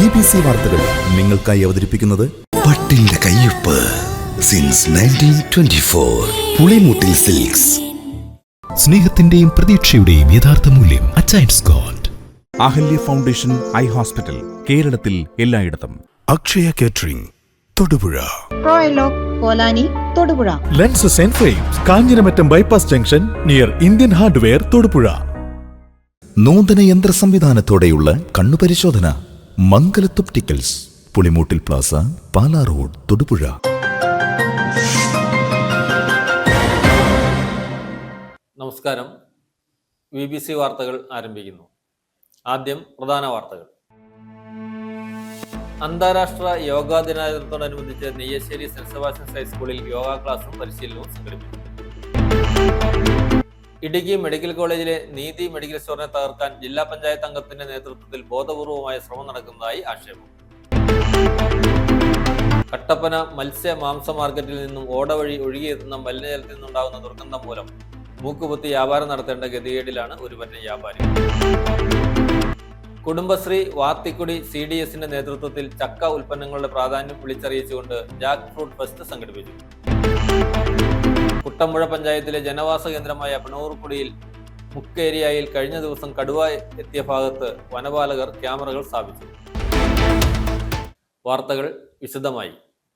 BBC വാർത്തകൾ നിങ്ങൾക്കായി അവതരിപ്പിക്കുന്നത് പട്ടിന്റെ കയ്യൊപ്പ് സിൻസ് 1924 പുളിമൂട്ടിൽ സിൽക്സ്. സ്നേഹത്തിന്റെയും പ്രതീക്ഷയുടെയും യഥാർത്ഥ മൂല്യം Achayans gold. Ahalya foundation eye hospital, കേരളത്തിൽ എല്ലായിടത്തും. Akshaya catering, Thodupuzha. Kolani, Thodupuzha. Lenses and frames, Kanjiramattom bypass junction near Indian hardware, Thodupuzha. നൂതന യന്ത്ര സംവിധാനത്തോടെയുള്ള കണ്ണുപരിശോധന Mangalath opticals, Pulimoottil plaza, Pala road, Thodupuzha. നമസ്കാരം. BBC വാർത്തകൾ ആരംഭിക്കുന്നു. ആദ്യം പ്രധാന വാർത്തകൾ. അന്താരാഷ്ട്ര യോഗാ ദിനാചരണത്തോടനുബന്ധിച്ച് നെയ്യശ്ശേരി സെന്റ് സെബാസ്റ്റ്യൻസ് ഹൈസ്കൂളിൽ യോഗാ ക്ലാസും പരിശീലനവും സംഘടിപ്പിച്ചു. ഇടുക്കി മെഡിക്കൽ കോളേജിലെ നീതി മെഡിക്കൽ സ്റ്റോറിനെ തകർക്കാൻ ജില്ലാ പഞ്ചായത്ത് അംഗത്തിന്റെ നേതൃത്വത്തിൽ ബോധപൂർവമായ ശ്രമം നടക്കുന്നതായി ആക്ഷേപം. കട്ടപ്പന മത്സ്യ മാംസ മാർക്കറ്റിൽ നിന്നും ഓട വഴി ഒഴുകിയെത്തുന്ന മലിനജലത്തിൽ നിന്നുണ്ടാകുന്ന ദുർഗന്ധം മൂലം മൂക്കുപൊത്തി വ്യാപാരം നടത്തേണ്ട ഗതികേടിലാണ് ഒരുപറ്റം വ്യാപാരികൾ. കുടുംബശ്രീ വാത്തിക്കുടി CDSന്റെ നേതൃത്വത്തിൽ ചക്ക ഉൽപ്പന്നങ്ങളുടെ പ്രാധാന്യം വിളിച്ചറിയിച്ചുകൊണ്ട് ജാക്ക് ഫ്രൂട്ട് ഫെസ്റ്റ് സംഘടിപ്പിച്ചു. കുട്ടമ്പുഴ പഞ്ചായത്തിലെ ജനവാസ കേന്ദ്രമായ പണൂർക്കുടിയിൽ മുക്കേരിയയിൽ കഴിഞ്ഞ ദിവസം കടുവ എത്തിയ ഭാഗത്ത് വനപാലകർ ക്യാമറകൾ സ്ഥാപിച്ചു. വാർത്തകൾ വിശദമായി.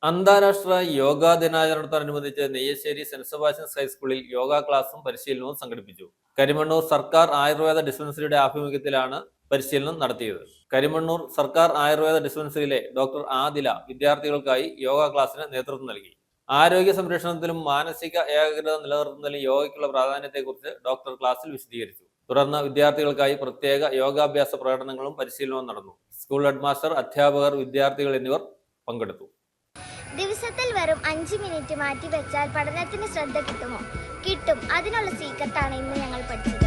അന്താരാഷ്ട്ര യോഗാ ദിനാചരണത്തോടനുബന്ധിച്ച് നെയ്യശ്ശേരി സെന്റ് സെബാസ്റ്റ്യൻസ് ഹൈസ്കൂളിൽ യോഗാ ക്ലാസും പരിശീലനവും സംഘടിപ്പിച്ചു. കരിമണ്ണൂർ സർക്കാർ ആയുർവേദ ഡിസ്പെൻസറിയുടെ ആഭിമുഖ്യത്തിലാണ് പരിശീലനം നടത്തിയത്. കരിമണ്ണൂർ സർക്കാർ ആയുർവേദ ഡിസ്പെൻസറിയിലെ ഡോക്ടർ ആദില വിദ്യാർത്ഥികൾക്കായി യോഗാ ക്ലാസിന് നേതൃത്വം നൽകി. ആരോഗ്യ സംരക്ഷണത്തിലും മാനസിക ഏകാഗ്രത നിലനിർത്തുന്നതിലും യോഗയ്ക്കുള്ള പ്രാധാന്യത്തെക്കുറിച്ച് ഡോക്ടർ ക്ലാസ്സിൽ വിശദീകരിച്ചു. തുടർന്ന് വിദ്യാർത്ഥികൾക്കായി പ്രത്യേക യോഗാഭ്യാസ പ്രകടനങ്ങളും പരിശീലനവും നടന്നു. സ്കൂൾ ഹെഡ്മാസ്റ്റർ, അധ്യാപകർ, വിദ്യാർത്ഥികൾ എന്നിവർ പങ്കെടുത്തു. ദിവസത്തിൽ വെറും 5 മിനിറ്റ് മാറ്റി വെച്ചാൽ പഠനത്തിന് ശ്രദ്ധ കിട്ടുമോ? കിട്ടും. അതിനുള്ള സീക്രട്ടാണ് ഇന്ന് ഞങ്ങൾ പഠിച്ചത്.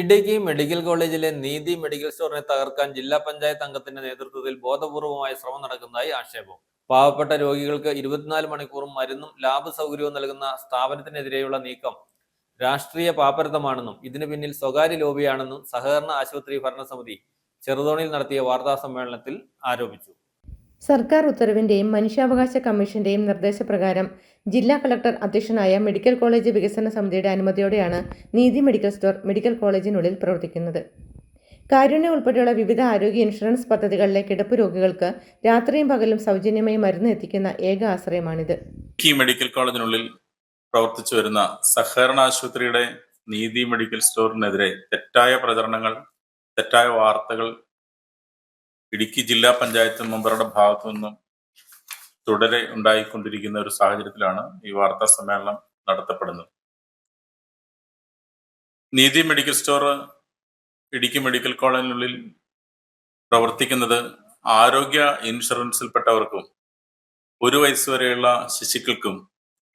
ഇടുക്കി മെഡിക്കൽ കോളേജിലെ നീതി മെഡിക്കൽ സ്റ്റോറിനെ തകർക്കാൻ ജില്ലാ പഞ്ചായത്ത് അംഗത്തിന്റെ നേതൃത്വത്തിൽ ബോധപൂർവമായ ശ്രമം നടക്കുന്നതായി ആക്ഷേപം. പാവപ്പെട്ട രോഗികൾക്ക് 24 മണിക്കൂറും മരുന്നും ലാബ് സൗകര്യവും നൽകുന്ന സ്ഥാപനത്തിനെതിരെയുള്ള നീക്കം രാഷ്ട്രീയ പാപ്പരത്തമാണെന്നും ഇതിനു പിന്നിൽ സ്വകാര്യ ലോബിയാണെന്നും സഹകരണ ആശുപത്രി ഭരണസമിതി ചെറുതോണിയിൽ നടത്തിയ വാർത്താ സമ്മേളനത്തിൽ ആരോപിച്ചു. സർക്കാർ ഉത്തരവിന്റെയും മനുഷ്യാവകാശ കമ്മീഷന്റെയും നിർദ്ദേശപ്രകാരം ജില്ലാ കളക്ടർ അധ്യക്ഷനായ മെഡിക്കൽ കോളേജ് വികസന സമിതിയുടെ അനുമതിയോടെയാണ് നീതി മെഡിക്കൽ സ്റ്റോർ മെഡിക്കൽ കോളേജിനുള്ളിൽ പ്രവർത്തിക്കുന്നത്. കാരുണ്യ ഉൾപ്പെടെയുള്ള വിവിധ ആരോഗ്യ ഇൻഷുറൻസ് പദ്ധതികളിലെ കിടപ്പ് രോഗികൾക്ക് രാത്രിയും പകലും സൗജന്യമായി മരുന്ന് എത്തിക്കുന്ന ഏക ആശ്രയമാണിത്. ഈ മെഡിക്കൽ കോളേജിനുള്ളിൽ പ്രവർത്തിച്ചു വരുന്ന സഹകരണ ആശുപത്രിയുടെ നീതി മെഡിക്കൽ സ്റ്റോറിനെതിരെ തെറ്റായ പ്രചരണങ്ങൾ, തെറ്റായ വാർത്തകൾ ഇടുക്കി ജില്ലാ പഞ്ചായത്ത് മെമ്പറുടെ ഭാഗത്തു നിന്നും തുടരെ ഉണ്ടായിക്കൊണ്ടിരിക്കുന്ന ഒരു സാഹചര്യത്തിലാണ് ഈ വാർത്താ സമ്മേളനം നടത്തപ്പെടുന്നത്. നീതി മെഡിക്കൽ സ്റ്റോർ ഇടുക്കി മെഡിക്കൽ കോളേജിനുള്ളിൽ പ്രവർത്തിക്കുന്നത് ആരോഗ്യ ഇൻഷുറൻസിൽപ്പെട്ടവർക്കും 1 വയസ്സ് വരെയുള്ള ശിശുക്കൾക്കും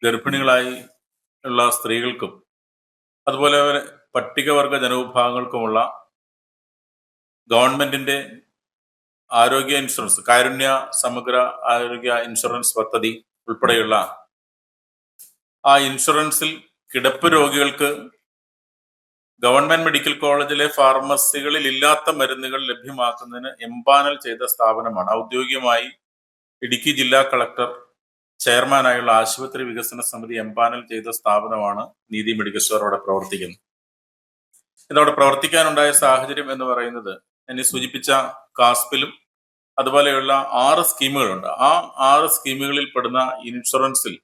ഗർഭിണികളായി ഉള്ള സ്ത്രീകൾക്കും അതുപോലെ പട്ടികവർഗ ജനവിഭാഗങ്ങൾക്കുമുള്ള ഗവൺമെന്റിന്റെ ആരോഗ്യ ഇൻഷുറൻസ്, കാരുണ്യ സമഗ്ര ആരോഗ്യ ഇൻഷുറൻസ് പദ്ധതി ഉൾപ്പെടെയുള്ള ആ ഇൻഷുറൻസിൽ കിടപ്പ് രോഗികൾക്ക് ഗവൺമെന്റ് മെഡിക്കൽ കോളേജിലെ ഫാർമസികളിൽ ഇല്ലാത്ത മരുന്നുകൾ ലഭ്യമാക്കുന്നതിന് എംപാനൽ ചെയ്ത സ്ഥാപനമാണ്. ഔദ്യോഗികമായി ഇടുക്കി ജില്ലാ കളക്ടർ ചെയർമാനായുള്ള ആശുപത്രി വികസന സമിതി എംപാനൽ ചെയ്ത സ്ഥാപനമാണ് നീതി മെഡിക്കൽ സ്റ്റോർ അവിടെ പ്രവർത്തിക്കുന്നത്. ഇതവിടെ പ്രവർത്തിക്കാനുണ്ടായ സാഹചര്യം എന്ന് പറയുന്നത് ഞാൻ സൂചിപ്പിച്ച കാസ്പിലും അതുപോലെയുള്ള 6 സ്കീമുകളുണ്ട്. ആ 6 സ്കീമുകളിൽ പെടുന്ന ഇൻഷുറൻസിൽ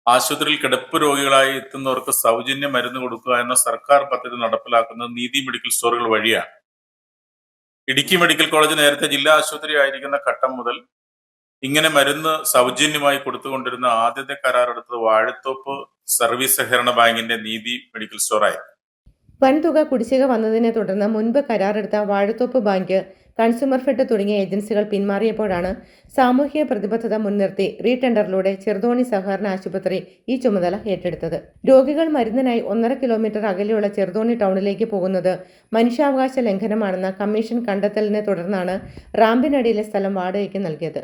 ആശുപത്രിയിൽ കിടപ്പ് രോഗികളായി എത്തുന്നവർക്ക് സൗജന്യ മരുന്ന് കൊടുക്കുക എന്ന സർക്കാർ പദ്ധതി നടപ്പിലാക്കുന്നത് നീതി മെഡിക്കൽ സ്റ്റോറുകൾ വഴിയാണ്. ഇടുക്കി മെഡിക്കൽ കോളേജ് നേരത്തെ ജില്ലാ ആശുപത്രി ആയിരിക്കുന്ന ഘട്ടം മുതൽ ഇങ്ങനെ മരുന്ന് സൗജന്യമായി കൊടുത്തുകൊണ്ടിരുന്ന ആദ്യത്തെ കരാറെടുത്തത് വാഴത്തോപ്പ് സർവീസ് സഹകരണ ബാങ്കിന്റെ നീതി മെഡിക്കൽ സ്റ്റോറായി. വൻതുക കുടിശ്ശിക വന്നതിനെ തുടർന്ന് മുൻപ് കരാറെടുത്ത വാഴത്തോപ്പ് ബാങ്ക്, കൺസ്യൂമർ ഫെഡ് തുടങ്ങിയ ഏജൻസികൾ പിന്മാറിയപ്പോഴാണ് സാമൂഹിക പ്രതിബദ്ധത മുൻനിർത്തി റീടെൻഡറിലൂടെ ചെറുതോണി സഹകരണ ആശുപത്രി ഈ ചുമതല ഏറ്റെടുത്തത്. രോഗികൾ മരുന്നിനായി 1.5 കിലോമീറ്റർ അകലെയുള്ള ചെറുതോണി ടൗണിലേക്ക് പോകുന്നത് മനുഷ്യാവകാശ ലംഘനമാണെന്ന കമ്മീഷൻ കണ്ടെത്തലിനെ തുടർന്നാണ് റാമ്പിനടിയിലെ സ്ഥലം വാടകയ്ക്ക് നൽകിയത്.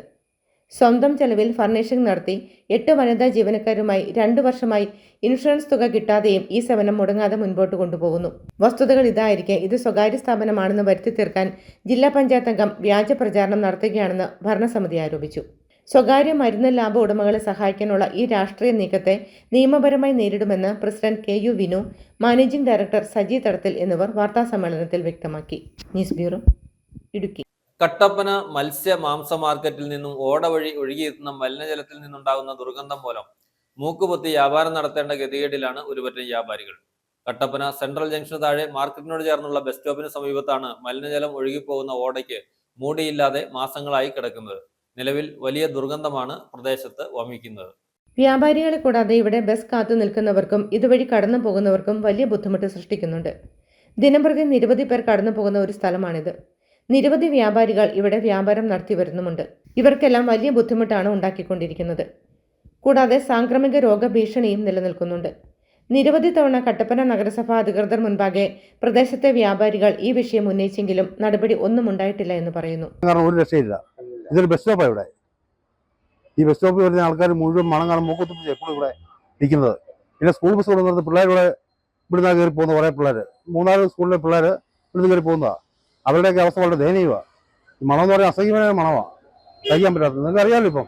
സ്വന്തം ചെലവിൽ ഫർണിഷിംഗ് നടത്തി 8 വനിതാ ജീവനക്കാരുമായി 2 വർഷമായി ഇൻഷുറൻസ് തുക കിട്ടാതെയും ഈ സേവനം മുടങ്ങാതെ മുൻപോട്ട് കൊണ്ടുപോകുന്നു. വസ്തുതകൾ ഇതായിരിക്കെ ഇത് സ്വകാര്യ സ്ഥാപനമാണെന്ന് വരുത്തി തീർക്കാൻ ജില്ലാ പഞ്ചായത്ത് അംഗം വ്യാജ പ്രചാരണം നടത്തുകയാണെന്ന് ഭരണസമിതി ആരോപിച്ചു. സ്വകാര്യ മരുന്ന് ലാബ് ഉടമകളെ സഹായിക്കാനുള്ള ഈ രാഷ്ട്രീയ നീക്കത്തെ നിയമപരമായി നേരിടുമെന്ന് president KU Vinu, managing director Saji Thadathil എന്നിവർ വാർത്താസമ്മേളനത്തിൽ വ്യക്തമാക്കി. News bureau, Idukki. കട്ടപ്പന മത്സ്യ മാംസ മാർക്കറ്റിൽ നിന്നും ഓട വഴി ഒഴുകിയെത്തുന്ന മലിനജലത്തിൽ നിന്നുണ്ടാകുന്ന ദുർഗന്ധം മൂലം മൂക്കുപൊത്തി വ്യാപാരം നടത്തേണ്ട ഗതികേടിലാണ് ഒരുപറ്റം വ്യാപാരികൾ. കട്ടപ്പന സെൻട്രൽ ജംഗ്ഷന് താഴെ മാർക്കറ്റിനോട് ചേർന്നുള്ള ബസ് സ്റ്റോപ്പിന് സമീപത്താണ് മലിനജലം ഒഴുകിപ്പോകുന്ന ഓടയ്ക്ക് മൂടിയില്ലാതെ മാസങ്ങളായി കിടക്കുന്നത്. നിലവിൽ വലിയ ദുർഗന്ധമാണ് പ്രദേശത്ത് വമിക്കുന്നത്. വ്യാപാരികളെ കൂടാതെ ഇവിടെ ബസ് കാത്തു നിൽക്കുന്നവർക്കും ഇതുവഴി കടന്നു പോകുന്നവർക്കും വലിയ ബുദ്ധിമുട്ട് സൃഷ്ടിക്കുന്നുണ്ട്. ദിനംപ്രതി നിരവധി പേർ കടന്നു പോകുന്ന ഒരു സ്ഥലമാണിത്. നിരവധി വ്യാപാരികൾ ഇവിടെ വ്യാപാരം നടത്തി വരുന്നുമുണ്ട്. ഇവർക്കെല്ലാം വലിയ ബുദ്ധിമുട്ടാണ് ഉണ്ടാക്കിക്കൊണ്ടിരിക്കുന്നത്. കൂടാതെ സാംക്രമിക രോഗഭീഷണിയും നിലനിൽക്കുന്നുണ്ട്. നിരവധി തവണ കട്ടപ്പന നഗരസഭാ അധികൃതർ മുൻപാകെ പ്രദേശത്തെ വ്യാപാരികൾ ഈ വിഷയം ഉന്നയിച്ചെങ്കിലും നടപടി ഒന്നും ഉണ്ടായിട്ടില്ല എന്ന് പറയുന്നു. കാരണം ഒരു രക്ഷയില്ല. ഇതൊരു ബസ് സ്റ്റോപ്പാണ് ഇവിടെ. ഈ ബസ് സ്റ്റോപ്പിൽ വരുന്ന ആൾക്കാർ മുഴുവൻ മണം കാണും മൂക്കത്തുപ്പിച്ച് എപ്പോഴും ഇവിടെ ഇരിക്കുന്നത്. പിന്നെ സ്കൂൾ ബസ് കൊണ്ടുവന്നത് പിള്ളേരുടെ ഇവിടുന്ന് കയറി പോകുന്ന കുറേ പിള്ളേർ, 3-4 സ്കൂളിലെ പിള്ളേർ ഇവിടുന്ന് കയറി പോകുന്നതാണ്. അവരുടെയൊക്കെ അവസ്ഥ വളരെ ദയനീയമാണ്. മണം എന്ന് പറഞ്ഞാൽ അസഹ്യമായ മണമാണ്, കഴിയാൻ പറ്റാത്തത്. നിങ്ങൾക്ക് അറിയാമല്ലോ, ഇപ്പം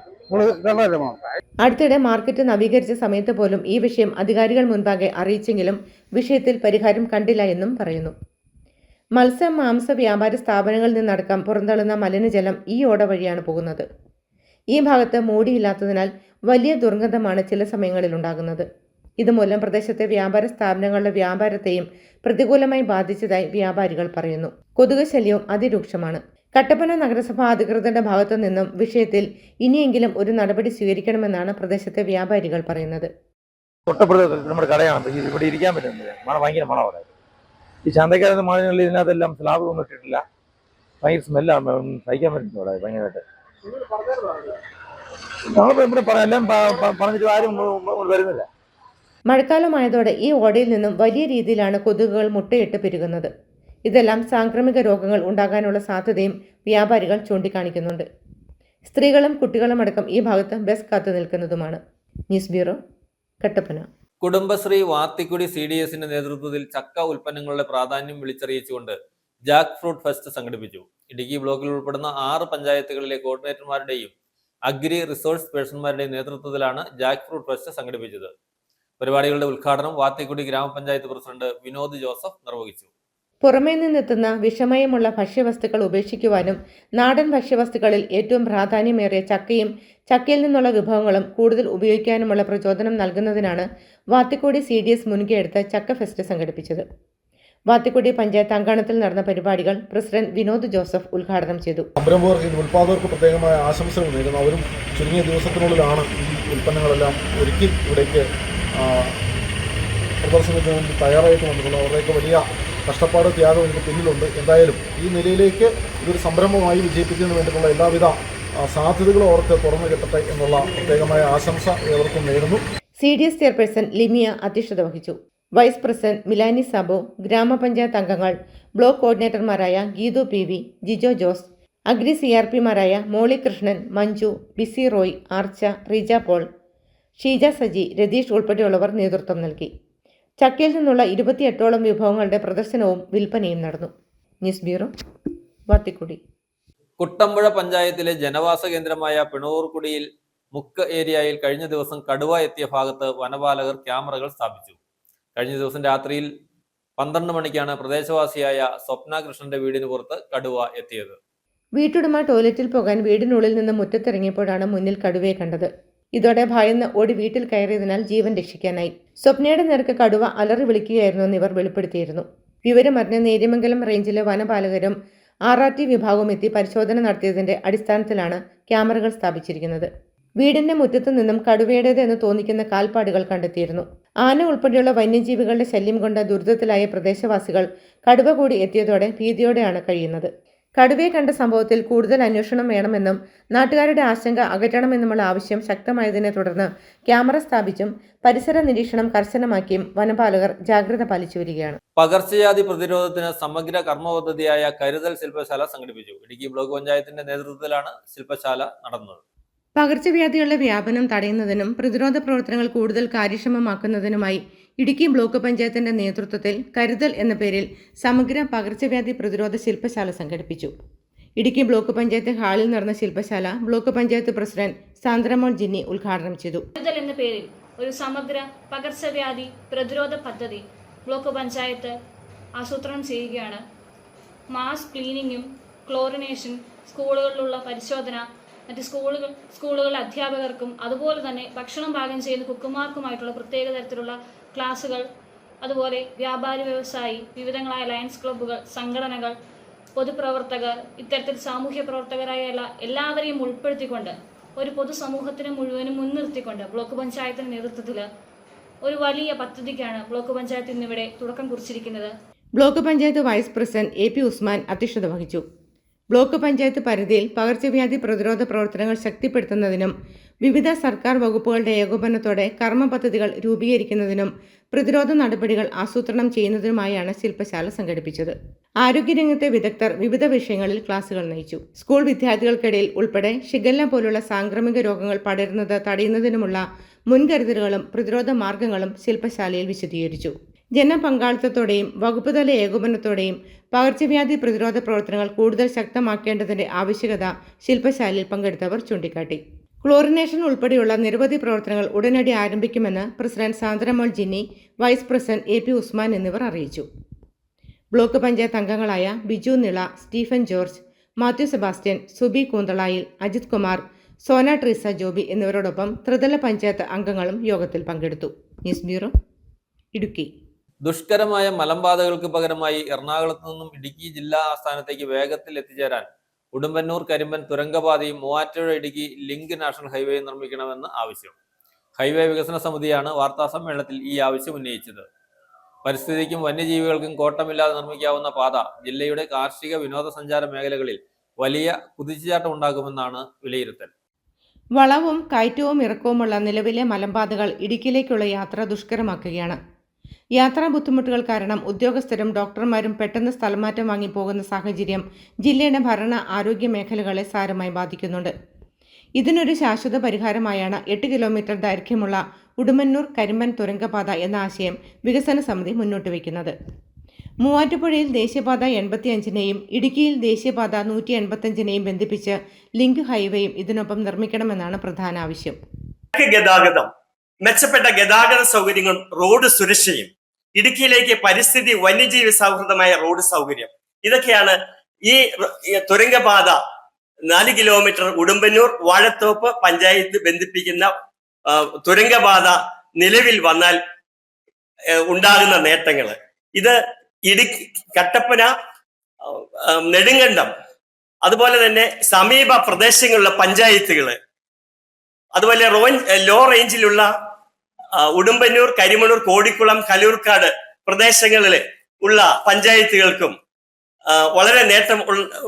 നമ്മൾ മണം. അടുത്തിടെ മാർക്കറ്റ് നവീകരിച്ച സമയത്ത് പോലും ഈ വിഷയം അധികാരികൾ മുൻപാകെ അറിയിച്ചെങ്കിലും വിഷയത്തിൽ പരിഹാരം കണ്ടില്ല എന്നും പറയുന്നു. മത്സ്യ മാംസ വ്യാപാര സ്ഥാപനങ്ങളിൽ നിന്നടക്കം പുറന്തള്ളുന്ന മലിനജലം ഈ ഓട വഴിയാണ് പോകുന്നത്. ഈ ഭാഗത്ത് മൂടിയില്ലാത്തതിനാൽ വലിയ ദുർഗന്ധമാണ് ചില സമയങ്ങളിൽ ഉണ്ടാകുന്നത്. ഇതുമൂലം പ്രദേശത്തെ വ്യാപാര സ്ഥാപനങ്ങളുടെ വ്യാപാരത്തെയും പ്രതികൂലമായി ബാധിച്ചതായി വ്യാപാരികൾ പറയുന്നു. കൊതുക് ശല്യവും അതിരൂക്ഷമാണ്. കട്ടപ്പന നഗരസഭാ അധികൃതരുടെ ഭാഗത്തു നിന്നും വിഷയത്തിൽ ഇനിയെങ്കിലും ഒരു നടപടി സ്വീകരിക്കണമെന്നാണ് പ്രദേശത്തെ വ്യാപാരികൾ പറയുന്നത്. തൊട്ടപ്പുറത്ത് നമ്മുടെ കടയാണ്, ഇവിടെ ഇരിക്കാൻ പറ്റുന്നില്ല, ഭയങ്കര മണമാണ്. ഈ ചന്തക്കാരുടെ മാളികളിൽ ഇതിനകത്തെല്ലാം സ്ലാബ് ഒന്നും ഇട്ടിട്ടില്ല, ഭയങ്കര സ്മെല്ലാണ്, സഹിക്കാൻ പറ്റുന്നു ഇവിടെ ഭയങ്കരമായിട്ട്. നമ്മളിപ്പോൾ ഇവിടെ എല്ലാം പറഞ്ഞിട്ട് ആരും വരുന്നില്ല. മഴക്കാലമായതോടെ ഈ ഓടയിൽ നിന്നും വലിയ രീതിയിലാണ് കൊതുകുകൾ മുട്ടയിട്ട് പെരുകുന്നത്. ഇതെല്ലാം സാംക്രമിക രോഗങ്ങൾ ഉണ്ടാകാനുള്ള സാധ്യതയും വ്യാപാരികൾ ചൂണ്ടിക്കാണിക്കുന്നുണ്ട്. സ്ത്രീകളും കുട്ടികളും അടക്കം ഈ ഭാഗത്ത് ബസ് കാത്തു നിൽക്കുന്നതുമാണ്. News bureau, Kattappana. കുടുംബശ്രീ വാത്തിക്കുടി CDSന്റെ നേതൃത്വത്തിൽ ചക്ക ഉൽപ്പന്നങ്ങളുടെ പ്രാധാന്യം വിളിച്ചറിയിച്ചുകൊണ്ട് ജാക്ക് ഫ്രൂട്ട് ഫെസ്റ്റ് സംഘടിപ്പിച്ചു. ഇടുക്കി ബ്ലോക്കിൽ ഉൾപ്പെടുന്ന 6 പഞ്ചായത്തുകളിലെ കോർഡിനേറ്റർമാരുടെയും അഗ്രി റിസോഴ്സ് പേഴ്സൺമാരുടെയും നേതൃത്വത്തിലാണ് ജാക്ക് ഫ്രൂട്ട് ഫെസ്റ്റ് സംഘടിപ്പിച്ചത്. പരിപാടികളുടെ ഉദ്ഘാടനം വാത്തിക്കുടി ഗ്രാമപഞ്ചായത്ത് പ്രസിഡന്റ് വിനോദ് ജോസഫ് നിർവഹിച്ചു. പുറമേ നിന്നെത്തുന്ന വിഷമയമുള്ള ഭക്ഷ്യവസ്തുക്കൾ ഉപേക്ഷിക്കുവാനും നാടൻ ഭക്ഷ്യവസ്തുക്കളിൽ ഏറ്റവും പ്രാധാന്യമേറിയ ചക്കയും ചക്കയിൽ നിന്നുള്ള വിഭവങ്ങളും കൂടുതൽ ഉപയോഗിക്കാനുമുള്ള പ്രചോദനം നൽകുന്നതിനാണ് വാത്തിക്കുടി CDS മുൻകൈയെടുത്ത് ചക്ക ഫെസ്റ്റ് സംഘടിപ്പിച്ചത്. വാത്തിക്കുടി പഞ്ചായത്ത് അങ്കണത്തിൽ നടന്ന പരിപാടികൾ പ്രസിഡന്റ് വിനോദ് ജോസഫ് ഉദ്ഘാടനം ചെയ്തു. സംരംഭകർക്ക്, ഉൽപ്പാദകർക്ക് പ്രത്യേകമായ ആശംസകൾ നേരുന്നു. അവരും ചുരുങ്ങിയ ദിവസത്തിനുള്ളിലാണ് ഈ ഉൽപ്പന്നങ്ങളെല്ലാം ഒരുക്കി ഇവിടേക്ക് പ്രദർശനത്തിന് വേണ്ടി തയ്യാറായിട്ട് വന്നിട്ടുള്ളത്. അവരുടെയൊക്കെ വലിയ കഷ്ടപ്പാട്, ത്യാഗം ഇതിന് പിന്നിലുണ്ട്. എന്തായാലും ഈ നിലയിലേക്ക് ഇതൊരു സംരംഭമായി വിജയിപ്പിക്കുന്നതിന് വേണ്ടിയിട്ടുള്ള എല്ലാവിധ സാധ്യതകളും അവർക്ക് തുറന്നു കിട്ടട്ടെ എന്നുള്ള പ്രത്യേകമായ ആശംസ ഏവർക്കും നേരുന്നു. CDS ചെയർപേഴ്സൺ ലിമിയ അധ്യക്ഷത വഹിച്ചു. വൈസ് പ്രസിഡന്റ് മിലാനി സാബു, ഗ്രാമപഞ്ചായത്ത് അംഗങ്ങൾ, ബ്ലോക്ക് കോർഡിനേറ്റർമാരായ ഗീതു PV, ജിജോ ജോസ്, അഗ്രി CRPമാരായ മോളി കൃഷ്ണൻ, മഞ്ജു, ബിസി റോയ്, ആർച്ച, റീജ പോൾ, ഷീജ സജി, രതീഷ് ഉൾപ്പെടെയുള്ളവർ നേതൃത്വം നൽകി. ചക്കയിൽ നിന്നുള്ള 28ഓളം വിഭവങ്ങളുടെ പ്രദർശനവും വിൽപ്പനയും നടന്നു. News bureau, Vathikudy. കുട്ടമ്പുഴ പഞ്ചായത്തിലെ ജനവാസ കേന്ദ്രമായ പിണൂർക്കുടിയിൽ മുക്ക് ഏരിയയിൽ കഴിഞ്ഞ ദിവസം കടുവ എത്തിയ ഭാഗത്ത് വനപാലകർ ക്യാമറകൾ സ്ഥാപിച്ചു. കഴിഞ്ഞ ദിവസം രാത്രിയിൽ 12 മണിക്കാണ് പ്രദേശവാസിയായ സ്വപ്ന കൃഷ്ണന്റെ വീടിന് പുറത്ത് കടുവ എത്തിയത്. വീട്ടുടമ ടോയ്ലറ്റിൽ പോകാൻ വീടിനുള്ളിൽ നിന്ന് മുറ്റത്തിറങ്ങിയപ്പോഴാണ് മുന്നിൽ കടുവയെ കണ്ടത്. ഇതോടെ ഭയന്ന് ഓടി വീട്ടിൽ കയറിയതിനാൽ ജീവൻ രക്ഷിക്കാനായി. സ്വപ്നയുടെ നേർക്ക് കടുവ അലറി വിളിക്കുകയായിരുന്നുവെന്ന് ഇവർ വെളിപ്പെടുത്തിയിരുന്നു. വിവരമറിഞ്ഞ നേര്യമംഗലം റേഞ്ചിലെ വനപാലകരും RRT വിഭാഗവും എത്തി പരിശോധന നടത്തിയതിന്റെ അടിസ്ഥാനത്തിലാണ് ക്യാമറകൾ സ്ഥാപിച്ചിരിക്കുന്നത്. വീടിന്റെ മുറ്റത്തു നിന്നും കടുവയുടേത് എന്ന് തോന്നിക്കുന്ന കാൽപ്പാടുകൾ കണ്ടെത്തിയിരുന്നു. ആന ഉൾപ്പെടെയുള്ള വന്യജീവികളുടെ ശല്യം കൊണ്ട് ദുരിതത്തിലായ പ്രദേശവാസികൾ കടുവ കൂടി എത്തിയതോടെ ഭീതിയോടെയാണ് കഴിയുന്നത്. കടുവയെ കണ്ട സംഭവത്തിൽ കൂടുതൽ അന്വേഷണം വേണമെന്നും നാട്ടുകാരുടെ ആശങ്ക അകറ്റണമെന്നുമുള്ള ആവശ്യം ശക്തമായതിനെ തുടർന്ന് ക്യാമറ സ്ഥാപിച്ചും പരിസര നിരീക്ഷണം കർശനമാക്കിയും വനപാലകർ ജാഗ്രത പാലിച്ചു വരികയാണ്. പകർച്ചവ്യാധി പ്രതിരോധത്തിന് സമഗ്ര കർമ്മ പദ്ധതിയായ കരുതൽ ശില്പശാല സംഘടിപ്പിച്ചു. ഇടുക്കി ബ്ലോക്ക് പഞ്ചായത്തിന്റെ നേതൃത്വത്തിലാണ് ശില്പശാല നടന്നത്. പകർച്ചവ്യാധികളുടെ വ്യാപനം തടയുന്നതിനും പ്രതിരോധ പ്രവർത്തനങ്ങൾ കൂടുതൽ കാര്യക്ഷമമാക്കുന്നതിനുമായി ഇടുക്കി ബ്ലോക്ക് പഞ്ചായത്തിന്റെ നേതൃത്വത്തിൽ കരുതൽ എന്ന പേരിൽ സമഗ്ര പകർച്ചവ്യാധി പ്രതിരോധ ശില്പശാല സംഘടിപ്പിച്ചു. ഇടുക്കി ബ്ലോക്ക് പഞ്ചായത്ത് ഹാളിൽ നടന്ന ശില്പശാല ബ്ലോക്ക് പഞ്ചായത്ത് പ്രസിഡന്റ് സാന്ദ്രമോൾ ജിന്നി ഉദ്ഘാടനം ചെയ്തു. കരുതൽ എന്ന പേരിൽ ഒരു സമഗ്ര പകർച്ചവ്യാധി പ്രതിരോധ പദ്ധതി ബ്ലോക്ക് പഞ്ചായത്ത് ആസൂത്രണം ചെയ്യുകയാണ്. മാസ് ക്ലീനിങ്ങും ക്ലോറിനേഷൻ, സ്കൂളുകളിലുള്ള പരിശോധന, മറ്റ് സ്കൂളുകളിലെ അധ്യാപകർക്കും അതുപോലെ തന്നെ ഭക്ഷണം പാകം ചെയ്യുന്ന കുക്കുമാർക്കുമായിട്ടുള്ള പ്രത്യേക തരത്തിലുള്ള ക്ലാസുകൾ, അതുപോലെ വ്യാപാരി വ്യവസായി, വിവിധങ്ങളായ ലയൺസ് ക്ലബ്ബുകൾ, സംഘടനകൾ, പൊതുപ്രവർത്തകർ, ഇത്തരത്തിൽ സാമൂഹ്യ പ്രവർത്തകരായ എല്ലാവരെയും ഉൾപ്പെടുത്തിക്കൊണ്ട് ഒരു പൊതുസമൂഹത്തിനെ മുഴുവനും മുൻനിർത്തിക്കൊണ്ട് ബ്ലോക്ക് പഞ്ചായത്തിന്റെ നേതൃത്വത്തിൽ ഒരു വലിയ പദ്ധതിക്കാണ് ബ്ലോക്ക് പഞ്ചായത്ത് ഇന്നിവിടെ തുടക്കം കുറിച്ചിരിക്കുന്നത്. Block panchayat vice president AP Usman അധ്യക്ഷത വഹിച്ചു. ബ്ലോക്ക് പഞ്ചായത്ത് പരിധിയിൽ പകർച്ചവ്യാധി പ്രതിരോധ പ്രവർത്തനങ്ങൾ ശക്തിപ്പെടുത്തുന്നതിനും വിവിധ സർക്കാർ വകുപ്പുകളുടെ ഏകോപനത്തോടെ കർമ്മ പദ്ധതികൾ രൂപീകരിക്കുന്നതിനും പ്രതിരോധ നടപടികൾ ആസൂത്രണം ചെയ്യുന്നതിനുമായാണ് ശില്പശാല സംഘടിപ്പിച്ചത്. ആരോഗ്യരംഗത്തെ വിദഗ്ധർ വിവിധ വിഷയങ്ങളിൽ ക്ലാസുകൾ നയിച്ചു. സ്കൂൾ വിദ്യാർത്ഥികൾക്കിടയിൽ ഉൾപ്പെടെ ഷിഗല്ല പോലുള്ള സാംക്രമിക രോഗങ്ങൾ പടരുന്നത് തടയുന്നതിനുമുള്ള മുൻകരുതലുകളും പ്രതിരോധ മാർഗങ്ങളും ശില്പശാലയിൽ വിശദീകരിച്ചു. ജനപങ്കാളിത്തത്തോടെയും വകുപ്പുതല ഏകോപനത്തോടെയും പകർച്ചവ്യാധി പ്രതിരോധ പ്രവർത്തനങ്ങൾ കൂടുതൽ ശക്തമാക്കേണ്ടതിന്റെ ആവശ്യകത ശില്പശാലയിൽ പങ്കെടുത്തവർ ചൂണ്ടിക്കാട്ടി. ക്ലോറിനേഷൻ ഉൾപ്പെടെയുള്ള നിരവധി പ്രവർത്തനങ്ങൾ ഉടനടി ആരംഭിക്കുമെന്ന് president Sandramol Jinny, vice president AP Usman എന്നിവർ അറിയിച്ചു. ബ്ലോക്ക് പഞ്ചായത്ത് അംഗങ്ങളായ ബിജു നിള, സ്റ്റീഫൻ ജോർജ്, മാത്യു സെബാസ്റ്റ്യൻ, സുബി കൂന്തളായിൽ, അജിത് കുമാർ, സോന ട്രീസ ജോബി എന്നിവരോടൊപ്പം ത്രിതല പഞ്ചായത്ത് അംഗങ്ങളും യോഗത്തിൽ പങ്കെടുത്തു. News bureau, Idukki. ദുഷ്കരമായ മലമ്പാതകൾക്ക് പകരമായി എറണാകുളത്ത് നിന്നും ഇടുക്കി ജില്ലാ ആസ്ഥാനത്തേക്ക് വേഗത്തിൽ എത്തിച്ചേരാൻ ഉടുമ്പന്നൂർ കരിമ്പൻ തുരങ്കപാതയും മൂവാറ്റുപുഴ ഇടുക്കി ലിങ്ക് നാഷണൽ ഹൈവേയും നിർമ്മിക്കണമെന്ന് ആവശ്യം. ഹൈവേ വികസന സമിതിയാണ് വാർത്താസമ്മേളനത്തിൽ ഈ ആവശ്യം ഉന്നയിച്ചത്. പരിസ്ഥിതിക്കും വന്യജീവികൾക്കും കോട്ടമില്ലാതെ നിർമ്മിക്കാവുന്ന പാത ജില്ലയുടെ കാർഷിക വിനോദസഞ്ചാര മേഖലകളിൽ വലിയ കുതിച്ചുചാട്ടം ഉണ്ടാകുമെന്നാണ് വിലയിരുത്തൽ. വളവും കയറ്റവും ഇറക്കവുമുള്ള നിലവിലെ മലമ്പാതകൾ ഇടുക്കിയിലേക്കുള്ള യാത്ര ദുഷ്കരമാക്കുകയാണ്. യാത്രാ ബുദ്ധിമുട്ടുകൾ കാരണം ഉദ്യോഗസ്ഥരും ഡോക്ടർമാരും പെട്ടെന്ന് സ്ഥലമാറ്റം വാങ്ങിപ്പോകുന്ന സാഹചര്യം ജില്ലയുടെ ഭരണ ആരോഗ്യ മേഖലകളെ സാരമായി ബാധിക്കുന്നുണ്ട്. ഇതിനൊരു ശാശ്വത പരിഹാരമായാണ് 8 കിലോമീറ്റർ ദൈർഘ്യമുള്ള ഉടുമ്പന്നൂർ കരിമ്പൻ തുരങ്കപാത എന്ന ആശയം വികസന സമിതി മുന്നോട്ട് വയ്ക്കുന്നത്. മൂവാറ്റുപുഴയിൽ ദേശീയപാത 85-നെയും ഇടുക്കിയിൽ ദേശീയപാത 185-നെയും ബന്ധിപ്പിച്ച് ലിങ്ക് ഹൈവേയും ഇതിനൊപ്പം നിർമ്മിക്കണമെന്നാണ് പ്രധാന ആവശ്യം. ഗതാഗതം, മെച്ചപ്പെട്ട ഗതാഗത സൗകര്യങ്ങളും റോഡ് സുരക്ഷയും, ഇടുക്കിയിലേക്ക് പരിസ്ഥിതി വന്യജീവി സൗഹൃദമായ റോഡ് സൗകര്യം, ഇതൊക്കെയാണ് ഈ തുരങ്കപാത 4 കിലോമീറ്റർ ഉടുമ്പന്നൂർ വാഴത്തോപ്പ് പഞ്ചായത്ത് ബന്ധിപ്പിക്കുന്ന തുരങ്കപാത നിലവിൽ വന്നാൽ ഉണ്ടാകുന്ന നേട്ടങ്ങൾ. ഇത് ഇടുക്കി, കട്ടപ്പന, നെടുങ്കണ്ടം, അതുപോലെ തന്നെ സമീപ പ്രദേശങ്ങളിലുള്ള പഞ്ചായത്തുകള്, അതുപോലെ ലോ റേഞ്ചിലുള്ള ഉടുമ്പന്നൂർ, കരിമണൂർ, കോടിക്കുളം, കലൂർക്കാട് പ്രദേശങ്ങളിൽ ഉള്ള പഞ്ചായത്തുകൾക്കും വളരെ നേട്ടം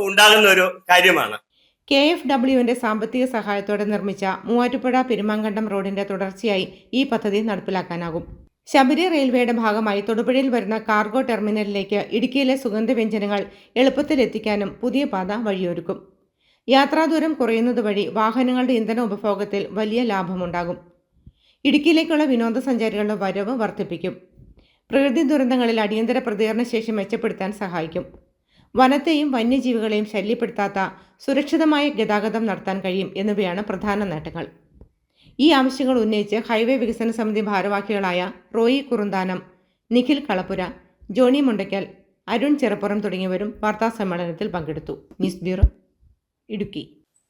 ഉണ്ടാകുന്ന ഒരു കാര്യമാണ്. KFWന്റെ സാമ്പത്തിക സഹായത്തോടെ നിർമ്മിച്ച മൂവാറ്റുപുഴ പെരുമാങ്കണ്ടം റോഡിന്റെ തുടർച്ചയായി ഈ പദ്ധതി നടപ്പിലാക്കാനാകും. ശബരി റെയിൽവേയുടെ ഭാഗമായി തൊടുപുഴയിൽ വരുന്ന കാർഗോ ടെർമിനലിലേക്ക് ഇടുക്കിയിലെ സുഗന്ധവ്യഞ്ജനങ്ങൾ എളുപ്പത്തിൽ എത്തിക്കാനും പുതിയ പാത വഴിയൊരുക്കും. യാത്രാദൂരം കുറയുന്നത് വഴി വാഹനങ്ങളുടെ ഇന്ധന ഉപഭോഗത്തിൽ വലിയ ലാഭമുണ്ടാകും. ഇടുക്കിയിലേക്കുള്ള വിനോദസഞ്ചാരികളുടെ വരവ് വർദ്ധിപ്പിക്കും. പ്രകൃതി ദുരന്തങ്ങളിൽ അടിയന്തര പ്രതികരണശേഷി മെച്ചപ്പെടുത്താൻ സഹായിക്കും. വനത്തെയും വന്യജീവികളെയും ശല്യപ്പെടുത്താത്ത സുരക്ഷിതമായ ഗതാഗതം നടത്താൻ കഴിയും എന്നിവയാണ് പ്രധാന നേട്ടങ്ങൾ. ഈ ആവശ്യങ്ങൾ ഉന്നയിച്ച് ഹൈവേ വികസന സമിതി ഭാരവാഹികളായ റോയി കുറുന്താനം, നിഖിൽ കളപ്പുര, ജോണി മുണ്ടയ്ക്കൽ, അരുൺ ചെറുപ്പുറം തുടങ്ങിയവരും വാർത്താസമ്മേളനത്തിൽ പങ്കെടുത്തു. News bureau, Idukki.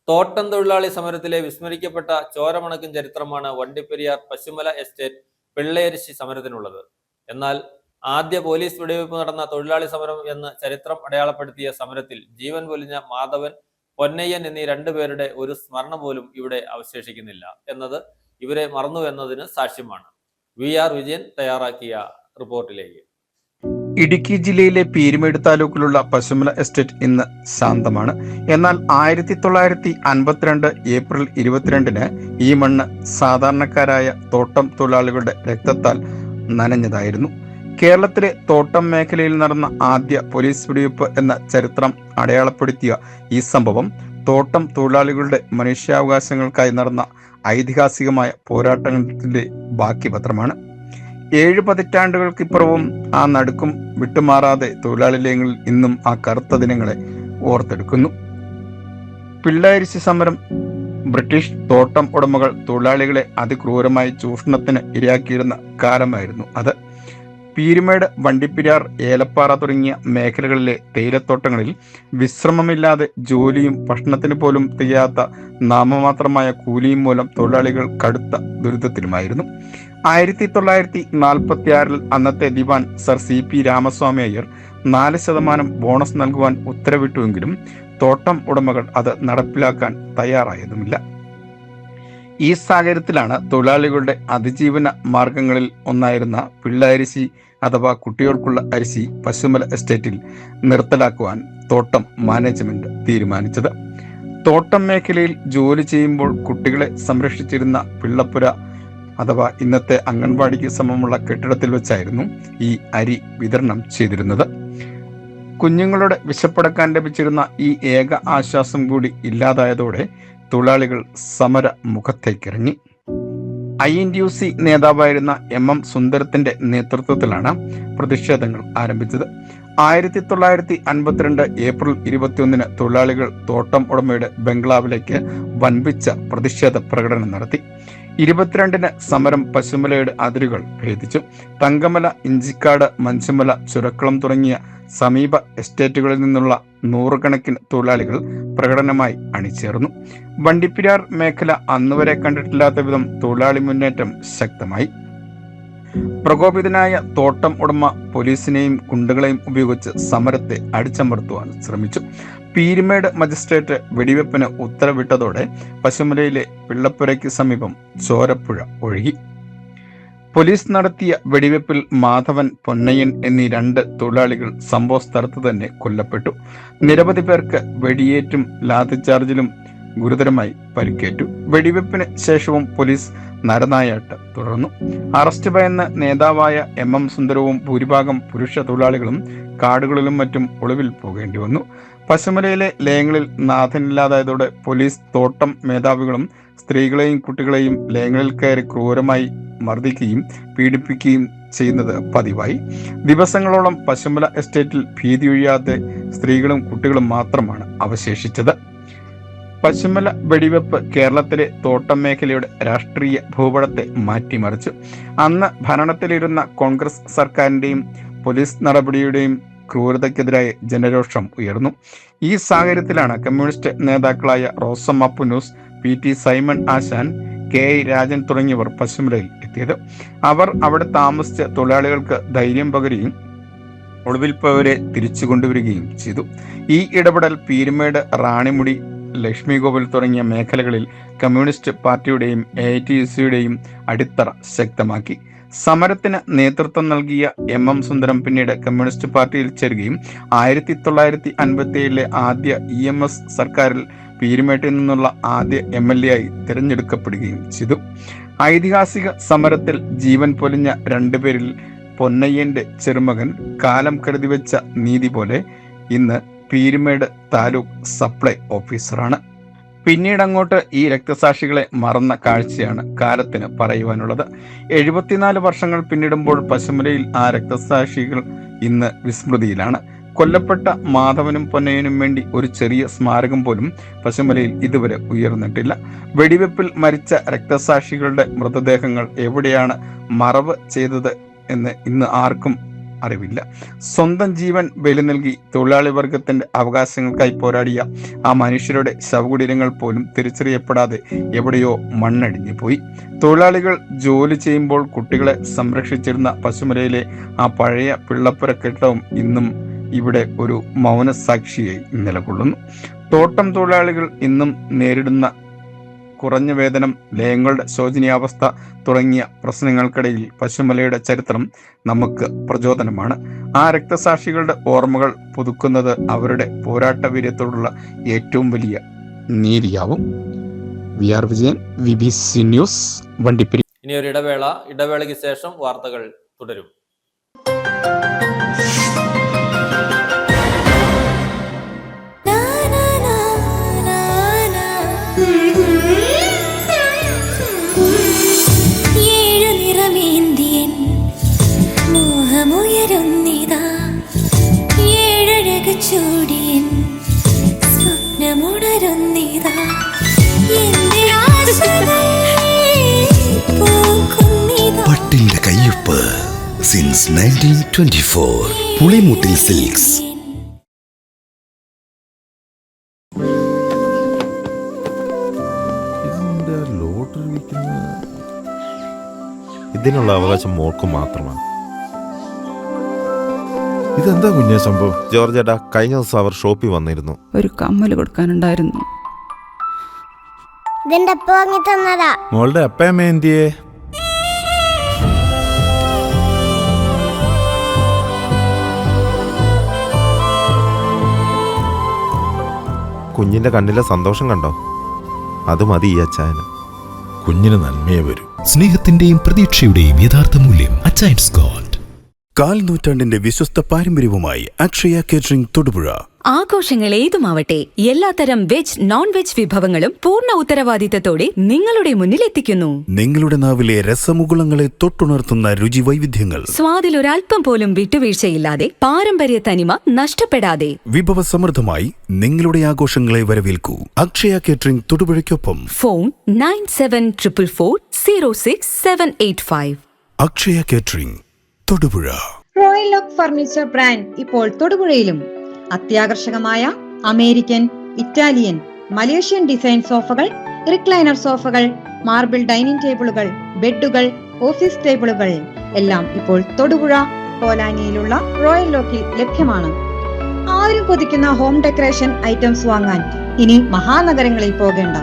തോട്ടം തൊഴിലാളി സമരത്തിലെ വിസ്മരിക്കപ്പെട്ട ചോരമണക്കും ചരിത്രമാണ് വണ്ടിപ്പെരിയാർ പശുമല എസ്റ്റേറ്റ് പിള്ളേരിശി സമരത്തിനുള്ളത്. എന്നാൽ ആദ്യ പോലീസ് വെടിവയ്പ് നടന്ന തൊഴിലാളി സമരം എന്ന് ചരിത്രം അടയാളപ്പെടുത്തിയ സമരത്തിൽ ജീവൻ പൊലിഞ്ഞ മാധവൻ, പൊന്നയ്യൻ എന്നീ രണ്ടുപേരുടെ ഒരു സ്മരണ പോലും ഇവിടെ അവശേഷിക്കുന്നില്ല എന്നത് ഇവരെ മറന്നുവെന്നതിന് സാക്ഷ്യമാണ്. VR വിജയൻ തയ്യാറാക്കിയ റിപ്പോർട്ടിലേക്ക്. ഇടുക്കി ജില്ലയിലെ പീരുമേട് താലൂക്കിലുള്ള പശുമല എസ്റ്റേറ്റ് ഇന്ന് ശാന്തമാണ്. എന്നാൽ 1952 ഏപ്രിൽ 22 ഈ മണ്ണ് സാധാരണക്കാരായ തോട്ടം തൊഴിലാളികളുടെ രക്തത്താൽ നനഞ്ഞതായിരുന്നു. കേരളത്തിലെ തോട്ടം മേഖലയിൽ നടന്ന ആദ്യ പോലീസ് വെടിവയ്പ് എന്ന ചരിത്രം അടയാളപ്പെടുത്തിയ ഈ സംഭവം തോട്ടം തൊഴിലാളികളുടെ മനുഷ്യാവകാശങ്ങൾക്കായി നടന്ന ഐതിഹാസികമായ പോരാട്ടത്തിന്റെ ബാക്കി പത്രമാണ്. 7 പതിറ്റാണ്ടുകൾക്കിപ്പുറവും ആ നടുക്കും വിട്ടുമാറാതെ തൊഴിലാളി ലയങ്ങളിൽ ഇന്നും ആ കറുത്ത ദിനങ്ങളെ ഓർത്തെടുക്കുന്നു. പിള്ളാരിശി സമരം. ബ്രിട്ടീഷ് തോട്ടം ഉടമകൾ തൊഴിലാളികളെ അതിക്രൂരമായി ചൂഷണത്തിന് ഇരയാക്കിയിരുന്ന കാലമായിരുന്നു അത്. പീരുമേട്, വണ്ടിപ്പെരിയാർ, ഏലപ്പാറ തുടങ്ങിയ മേഖലകളിലെ തേയിലത്തോട്ടങ്ങളിൽ വിശ്രമമില്ലാതെ ജോലിയും ഭക്ഷണത്തിന് പോലും തികയാത്ത നാമമാത്രമായ കൂലിയും മൂലം തൊഴിലാളികൾ കടുത്ത ദുരിതത്തിലുമായിരുന്നു. 1946 അന്നത്തെ ദിവാൻ sir CP Ramaswamy Iyer 4% bonus നൽകുവാൻ ഉത്തരവിട്ടുവെങ്കിലും തോട്ടം ഉടമകൾ അത് നടപ്പിലാക്കാൻ തയ്യാറായതുമില്ല. ഈ സാഹചര്യത്തിലാണ് തൊഴിലാളികളുടെ അതിജീവന മാർഗങ്ങളിൽ ഒന്നായിരുന്ന പിള്ളാരിശി അഥവാ കുട്ടികൾക്കുള്ള അരിശി പശുമല എസ്റ്റേറ്റിൽ നിർത്തലാക്കുവാൻ തോട്ടം മാനേജ്മെന്റ് തീരുമാനിച്ചത്. തോട്ടം മേഖലയിൽ ജോലി ചെയ്യുമ്പോൾ കുട്ടികളെ സംരക്ഷിച്ചിരുന്ന പിള്ളപ്പുര അഥവാ ഇന്നത്തെ അംഗൻവാടിക്ക് സമമുള്ള കെട്ടിടത്തിൽ വെച്ചായിരുന്നു ഈ അരി വിതരണം ചെയ്തിരുന്നത്. കുഞ്ഞുങ്ങളുടെ വിശപ്പടക്കാൻ ലഭിച്ചിരുന്ന ഈ ഏക ആശ്വാസം കൂടി ഇല്ലാതായതോടെ തൊഴിലാളികൾ സമര മുഖത്തേക്കിറങ്ങി. INTUC നേതാവായിരുന്ന MM സുന്ദരത്തിന്റെ നേതൃത്വത്തിലാണ് പ്രതിഷേധങ്ങൾ ആരംഭിച്ചത്. 1952 ഏപ്രിൽ 21 തൊഴിലാളികൾ തോട്ടം ഉടമയുടെ ബംഗ്ലാവിലേക്ക് വൻപിച്ച പ്രതിഷേധ പ്രകടനം നടത്തി. 22 സമരം പശുമലയുടെ അതിരുകൾ ഭേദിച്ചു. തങ്കമല, ഇഞ്ചിക്കാട്, മഞ്ചുമല, ചുരക്കുളം തുടങ്ങിയ സമീപ എസ്റ്റേറ്റുകളിൽ നിന്നുള്ള നൂറുകണക്കിന് തൊഴിലാളികൾ പ്രകടനമായി അണിചേർന്നു. വണ്ടിപ്പെരിയാർ മേഖല അന്നുവരെ കണ്ടിട്ടില്ലാത്ത വിധം തൊഴിലാളി മുന്നേറ്റം ശക്തമായി. പ്രകോപിതനായ തോട്ടം ഉടമ പോലീസിനെയും ഗുണ്ടകളെയും ഉപയോഗിച്ച് സമരത്തെ അടിച്ചമർത്തുവാൻ ശ്രമിച്ചു. പീരുമേട് മജിസ്ട്രേറ്റ് വെടിവെപ്പിന് ഉത്തരവിട്ടതോടെ പശുമലയിലെ പിള്ളപ്പുരയ്ക്ക് സമീപം ചോരപ്പുഴ ഒഴുകി. പോലീസ് നടത്തിയ വെടിവെപ്പിൽ മാധവൻ, പൊന്നയ്യൻ എന്നീ 2 തൊഴിലാളികൾ സംഭവ സ്ഥലത്ത് തന്നെ കൊല്ലപ്പെട്ടു. നിരവധി പേർക്ക് വെടിയേറ്റും ലാത്തിചാർജിലും ഗുരുതരമായി പരിക്കേറ്റു. വെടിവെപ്പിന് ശേഷവും പോലീസ് നരനായാട്ട് തുടർന്നു. അറസ്റ്റ് ഭയന്ന് നേതാവായ MM സുന്ദരവും ഭൂരിഭാഗം പുരുഷ തൊഴിലാളികളും കാടുകളിലും മറ്റും ഒളിവിൽ പോകേണ്ടി വന്നു. പശുമലയിലെ ലയങ്ങളിൽ നാഥനില്ലാതായതോടെ പോലീസ് തോട്ടം മേധാവികളും സ്ത്രീകളെയും കുട്ടികളെയും ലയങ്ങളിൽ കയറി ക്രൂരമായി മർദ്ദിക്കുകയും പീഡിപ്പിക്കുകയും ചെയ്യുന്നത് പതിവായി. ദിവസങ്ങളോളം പശുമല എസ്റ്റേറ്റിൽ ഭീതിയൊഴിയാതെ സ്ത്രീകളും കുട്ടികളും മാത്രമാണ് അവശേഷിച്ചത്. പശുമല വെടിവെപ്പ് കേരളത്തിലെ തോട്ടം മേഖലയുടെ രാഷ്ട്രീയ ഭൂപടത്തെ മാറ്റിമറിച്ചു. അന്ന് ഭരണത്തിലിരുന്ന കോൺഗ്രസ് സർക്കാരിന്റെയും പോലീസ് നടപടിയുടെയും ക്രൂരതയ്ക്കെതിരായ ജനരോഷം ഉയർന്നു. ഈ സാഹചര്യത്തിലാണ് കമ്മ്യൂണിസ്റ്റ് നേതാക്കളായ റോസമ്മ പുന്നൂസ്, PT സൈമൺ ആശാൻ, KI രാജൻ തുടങ്ങിയവർ പശുമലയിൽ എത്തിയത്. അവർ അവിടെ താമസിച്ച തൊഴിലാളികൾക്ക് ധൈര്യം പകരുകയും ഒളിവിൽ പോയവരെ തിരിച്ചു കൊണ്ടുവരികയും ചെയ്തു. ഈ ഇടപെടൽ പീരുമേട്, റാണിമുടി, ലക്ഷ്മി ഗോകുൽ തുടങ്ങിയ മേഖലകളിൽ കമ്മ്യൂണിസ്റ്റ് പാർട്ടിയുടെയും AITUCയുടെയും അടിത്തറ ശക്തമാക്കി. സമരത്തിന് നേതൃത്വം നൽകിയ MM സുന്ദരം പിന്നീട് കമ്മ്യൂണിസ്റ്റ് പാർട്ടിയിൽ ചേരുകയും 1957 ആദ്യ EMS സർക്കാരിൽ പീരുമേട്ടിൽ നിന്നുള്ള ആദ്യ MLA ആയി തിരഞ്ഞെടുക്കപ്പെടുകയും ചെയ്തു. ഐതിഹാസിക സമരത്തിൽ ജീവൻ പൊലിഞ്ഞ 2 പേരിൽ പൊന്നയ്യന്റെ ചെറുമകൻ കാലം കരുതിവെച്ച നീതി പോലെ ഇന്ന് പീരുമേട് താലൂക്ക് സപ്ലൈ ഓഫീസറാണ്. പിന്നീട് അങ്ങോട്ട് ഈ രക്തസാക്ഷികളെ മറന്ന കാഴ്ചയാണ് കാലത്തിന് പറയുവാനുള്ളത്. 74 വർഷങ്ങൾ പിന്നിടുമ്പോൾ പശുമലയിൽ ആ രക്തസാക്ഷികൾ ഇന്ന് വിസ്മൃതിയിലാണ്. കൊല്ലപ്പെട്ട മാധവനും പൊന്നയ്യനും വേണ്ടി ഒരു ചെറിയ സ്മാരകം പോലും പശുമലയിൽ ഇതുവരെ ഉയർന്നിട്ടില്ല. വെടിവെപ്പിൽ മരിച്ച രക്തസാക്ഷികളുടെ മൃതദേഹങ്ങൾ എവിടെയാണ് മറവ് ചെയ്തത് എന്ന് ഇന്ന് ആർക്കും അറിവില്ല. സ്വന്തം ജീവൻ ബലി നൽകി തൊഴിലാളി വർഗത്തിന്റെ അവകാശങ്ങൾക്കായി പോരാടിയ ആ മനുഷ്യരുടെ ശവകുടീരങ്ങൾ പോലും തിരിച്ചറിയപ്പെടാതെ എവിടെയോ മണ്ണടിഞ്ഞു പോയി. തൊഴിലാളികൾ ജോലി ചെയ്യുമ്പോൾ കുട്ടികളെ സംരക്ഷിച്ചിരുന്ന പശുമലയിലെ ആ പഴയ പിള്ളപ്പുര കെട്ടിടവും ഇന്നും ഇവിടെ ഒരു മൗനസാക്ഷിയായി നിലകൊള്ളുന്നു. തോട്ടം തൊഴിലാളികൾ ഇന്നും നേരിടുന്ന കുറഞ്ഞ വേതനം, ലയങ്ങളുടെ ശോചനീയാവസ്ഥ തുടങ്ങിയ പ്രശ്നങ്ങൾക്കിടയിൽ പശുമലയുടെ ചരിത്രം നമുക്ക് പ്രചോദനമാണ്. ആ രക്തസാക്ഷികളുടെ ഓർമ്മകൾ പുതുക്കുന്നത് അവരുടെ പോരാട്ട വീര്യത്തോടുള്ള ഏറ്റവും വലിയ നീതിയാവും. VR Vijayan, BBC news, Vandiperi. ഇനി ഒരു ഇടവേളയ്ക്ക് ശേഷം വാർത്തകൾ തുടരും. പട്ടിന്റെ കയ്യൊപ്പ് സിൻസ് 1924. പുളിമൂട്ടിൽ സിൽക്സ്. ഇതിനുള്ള അവകാശം മോൾക്ക് മാത്രമാണ്. ഇതെന്താ കുഞ്ഞേ സംഭവം? ജോർജേട്ടാ, കഴിഞ്ഞ ദിവസം അവർ ഷോപ്പിൽ വന്നിരുന്നു. ഒരു കമ്മല് കൊടുക്കാനുണ്ടായിരുന്നു. ഇതിന്റെ അപ്പ വാങ്ങി തന്നതാ. മോളുടെ അപ്പയമ്മ എന്തിയേ? കുഞ്ഞിന്റെ കണ്ണിലെ സന്തോഷം കണ്ടോ? അത് മതി ഈ അച്ചായന്. കുഞ്ഞിന് നന്മയെ വരും. സ്നേഹത്തിന്റെയും പ്രതീക്ഷയുടെയും യഥാർത്ഥ മൂല്യം അച്ചയൻസ് ഗോൾഡ്. 4 നൂറ്റാണ്ടിന്റെ വിശ്വസ്ത പാരമ്പര്യവുമായി അക്ഷയ കേറ്ററിംഗ് തൊടുപുഴ. ആഘോഷങ്ങൾ ഏതുമാവട്ടെ, എല്ലാത്തരം വെജ് നോൺ വെജ് വിഭവങ്ങളും പൂർണ്ണ ഉത്തരവാദിത്തത്തോടെ നിങ്ങളുടെ മുന്നിൽ എത്തിക്കുന്നു. നിങ്ങളുടെ നാവിലെ രസമുകുളങ്ങളെ തൊട്ടുണർത്തുന്ന രുചി വൈവിധ്യങ്ങൾ, സ്വാദിൽ ഒരൽപ്പം പോലും വിട്ടുവീഴ്ചയില്ലാതെ, പാരമ്പര്യ തനിമ നഷ്ടപ്പെടാതെ വിഭവസമൃദ്ധമായി നിങ്ങളുടെ ആഘോഷങ്ങളെ വരവേൽക്കൂ. അക്ഷയ കേറ്ററിംഗ് തൊടുപുഴയ്ക്കൊപ്പം phone 9744066785. Akshaya catering Thodupuzha. Royal lock furniture brand ഇപ്പോൾ തൊടുപുഴയിലും. അത്യാകർഷകമായ അമേരിക്കൻ, ഇറ്റാലിയൻ, മലേഷ്യൻ ഡിസൈൻ സോഫകൾ, റിക്ലൈനർ സോഫകൾ, മാർബിൾ ഡൈനിങ് ടേബിളുകൾ, ബെഡുകൾ, ഓഫീസ് ടേബിളുകൾ എല്ലാം ഇപ്പോൾ തൊടുപുഴ കോലാനിയിലുള്ള റോയൽ ലോക്കിൽ ലഭ്യമാണ്. ആരും കൊതിക്കുന്ന ഹോം ഡെക്കറേഷൻ ഐറ്റംസ് വാങ്ങാൻ ഇനി മഹാനഗരങ്ങളിൽ പോകേണ്ട.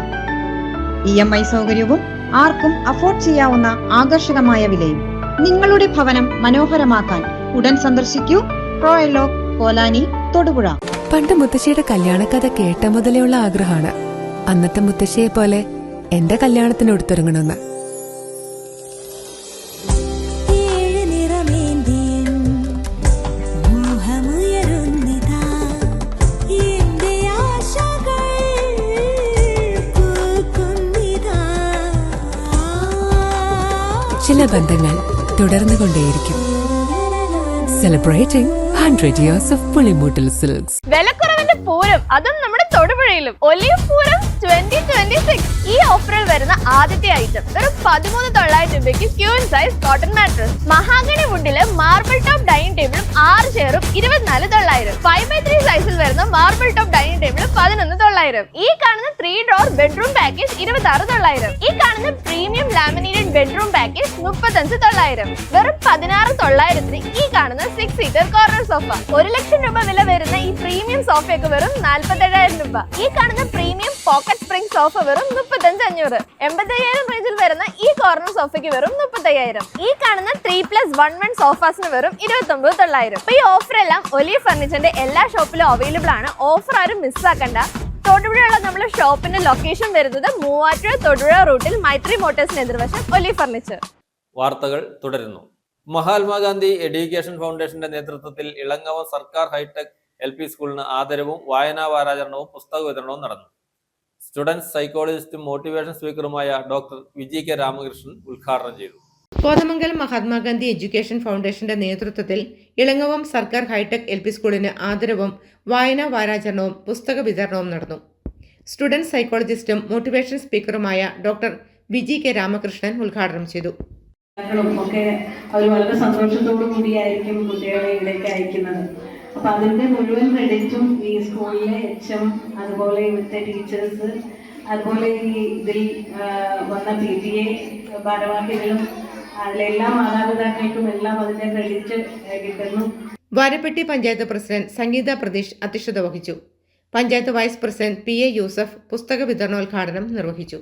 EMI സൗകര്യവും ആർക്കും അഫോർഡ് ചെയ്യാവുന്ന ആകർഷകമായ വിലയും. നിങ്ങളുടെ ഭവനം മനോഹരമാക്കാൻ ഉടൻ സന്ദർശിക്കൂ റോയൽ ലോക്ക് കോലാനി തൊടുപുഴ. പണ്ട് മുത്തശ്ശിയുടെ കല്യാണക്കഥ കേട്ട മുതലെയുള്ള ആഗ്രഹമാണ് അന്നത്തെ മുത്തശ്ശിയെ പോലെ എന്റെ കല്യാണത്തിന് എടുത്തിറങ്ങണമെന്ന്. ചില ബന്ധങ്ങൾ തുടർന്നുകൊണ്ടേയിരിക്കും. Celebrating 100 years of Pulimoottil silks. വിലക്കുറവിന്റെ പൂരം, അതും നമ്മുടെ തൊടുപുഴയിലും. ഒലിവ് പൂരം 2026. ഈ ഓഫറിൽ വരുന്ന ആദ്യത്തെ ഐറ്റം വെറും 13,900 രൂപയ്ക്ക് queen size cotton mattress. Mahogany വുഡില് മാർബിൾ ടോപ്പ് ഡൈനിങ് ടേബിളും 6 ചെയറും 24,900. 5x3 സൈസിൽ വരുന്ന മാർബിൾ ടോപ്പ് ഡൈനിങ് ടേബിൾ 11,900. ഈ കാണുന്ന 3 ഡോർ ബെഡ്റൂം പാക്കേജ് 26,900. ഈ കാണുന്ന പ്രീമിയം ലാമിനേറ്റഡ് ബെഡ്റൂം പാക്കേജ് 35,900. വെറും 16,900 ഈ കാണുന്ന 6 സീറ്റർ കോർണർ സോഫ. 1 ലക്ഷം രൂപ വില വരുന്ന ഈ പ്രീമിയം സോഫയൊക്കെ വെറും 47,000 രൂപ. ഈ കാണുന്ന പ്രീമിയം പോക്കറ്റ് സ്പ്രിംഗ് സോഫ വെറും 35,500. 85,000 റേഞ്ചിൽ വരുന്ന ഈ കോർണർ സോഫയ്ക്ക് വെറും 35,000. ഈ കാണുന്ന 3+1 സോഫാസിന് വെറും 29,900. ഈ ഓഫർ എല്ലാം ഒലിവ് ഫർണിച്ചറിന്റെ എല്ലാ ഷോപ്പിലും അവൈലബിൾ ആണ്. ഓഫർ ആരും മിസ്സാക്കണ്ട. തൊടുപുഴയുള്ള നമ്മുടെ ഷോപ്പിന്റെ ലൊക്കേഷൻ വരുന്നത് മൂവാറ്റുപുഴ തൊടുപുഴ റൂട്ടിൽ മൈത്രി മോട്ടോഴ്സിന് എതിർവശം ഒലിവ് ഫർണിച്ചർ. വാർത്തകൾ തുടരുന്നു. മഹാത്മാഗാന്ധി എഡ്യൂക്കേഷൻ ഫൗണ്ടേഷന്റെ നേതൃത്വത്തിൽ ഇളങ്ങവം സർക്കാർ ഹൈടെക് LP സ്കൂളിന് ആദരവും വായനാ വാരാചരണവും പുസ്തക വിതരണവും നടന്നു. സ്റ്റുഡൻസ് സൈക്കോളജിസ്റ്റും മോട്ടിവേഷൻ സ്പീക്കറുമായ ഡോക്ടർ VG K രാമകൃഷ്ണൻ ഉദ്ഘാടനം ചെയ്തു. കോതമംഗലം മഹാത്മാഗാന്ധി എഡ്യൂക്കേഷൻ ഫൗണ്ടേഷന്റെ നേതൃത്വത്തിൽ ഇളങ്ങവം സർക്കാർ ഹൈടെക് LP സ്കൂളിന് ആദരവും വായനാ വാരാചരണവും പുസ്തക വിതരണവും നടന്നു. സ്റ്റുഡൻസ് സൈക്കോളജിസ്റ്റും മോട്ടിവേഷൻ സ്പീക്കറുമായ ഡോക്ടർ VG K രാമകൃഷ്ണൻ ഉദ്ഘാടനം ചെയ്തു. ഒക്കെ അവർ വളരെ സന്തോഷത്തോടു കൂടിയായിരിക്കും കുട്ടികളെ ഇവിടേക്ക് അയക്കുന്നത്. അപ്പം അതിൻ്റെ മുഴുവൻ ക്രെഡിറ്റും ഈ സ്കൂളിലെ HM, അതുപോലെ ഇവിടുത്തെ ടീച്ചേഴ്സ്, അതുപോലെ ഈ ഇതിൽ വന്ന PTA ഭാരവാഹികളും അതിലെല്ലാ മാതാപിതാക്കൾക്കും എല്ലാം അതിൻ്റെ ക്രെഡിറ്റ് കിട്ടുന്നു. വാരപ്പെട്ടി പഞ്ചായത്ത് പ്രസിഡന്റ് സംഗീത പ്രതീഷ് അധ്യക്ഷത വഹിച്ചു. Panchayat vice president PA Yusuf പുസ്തക വിതരണോദ്ഘാടനം നിർവഹിച്ചു.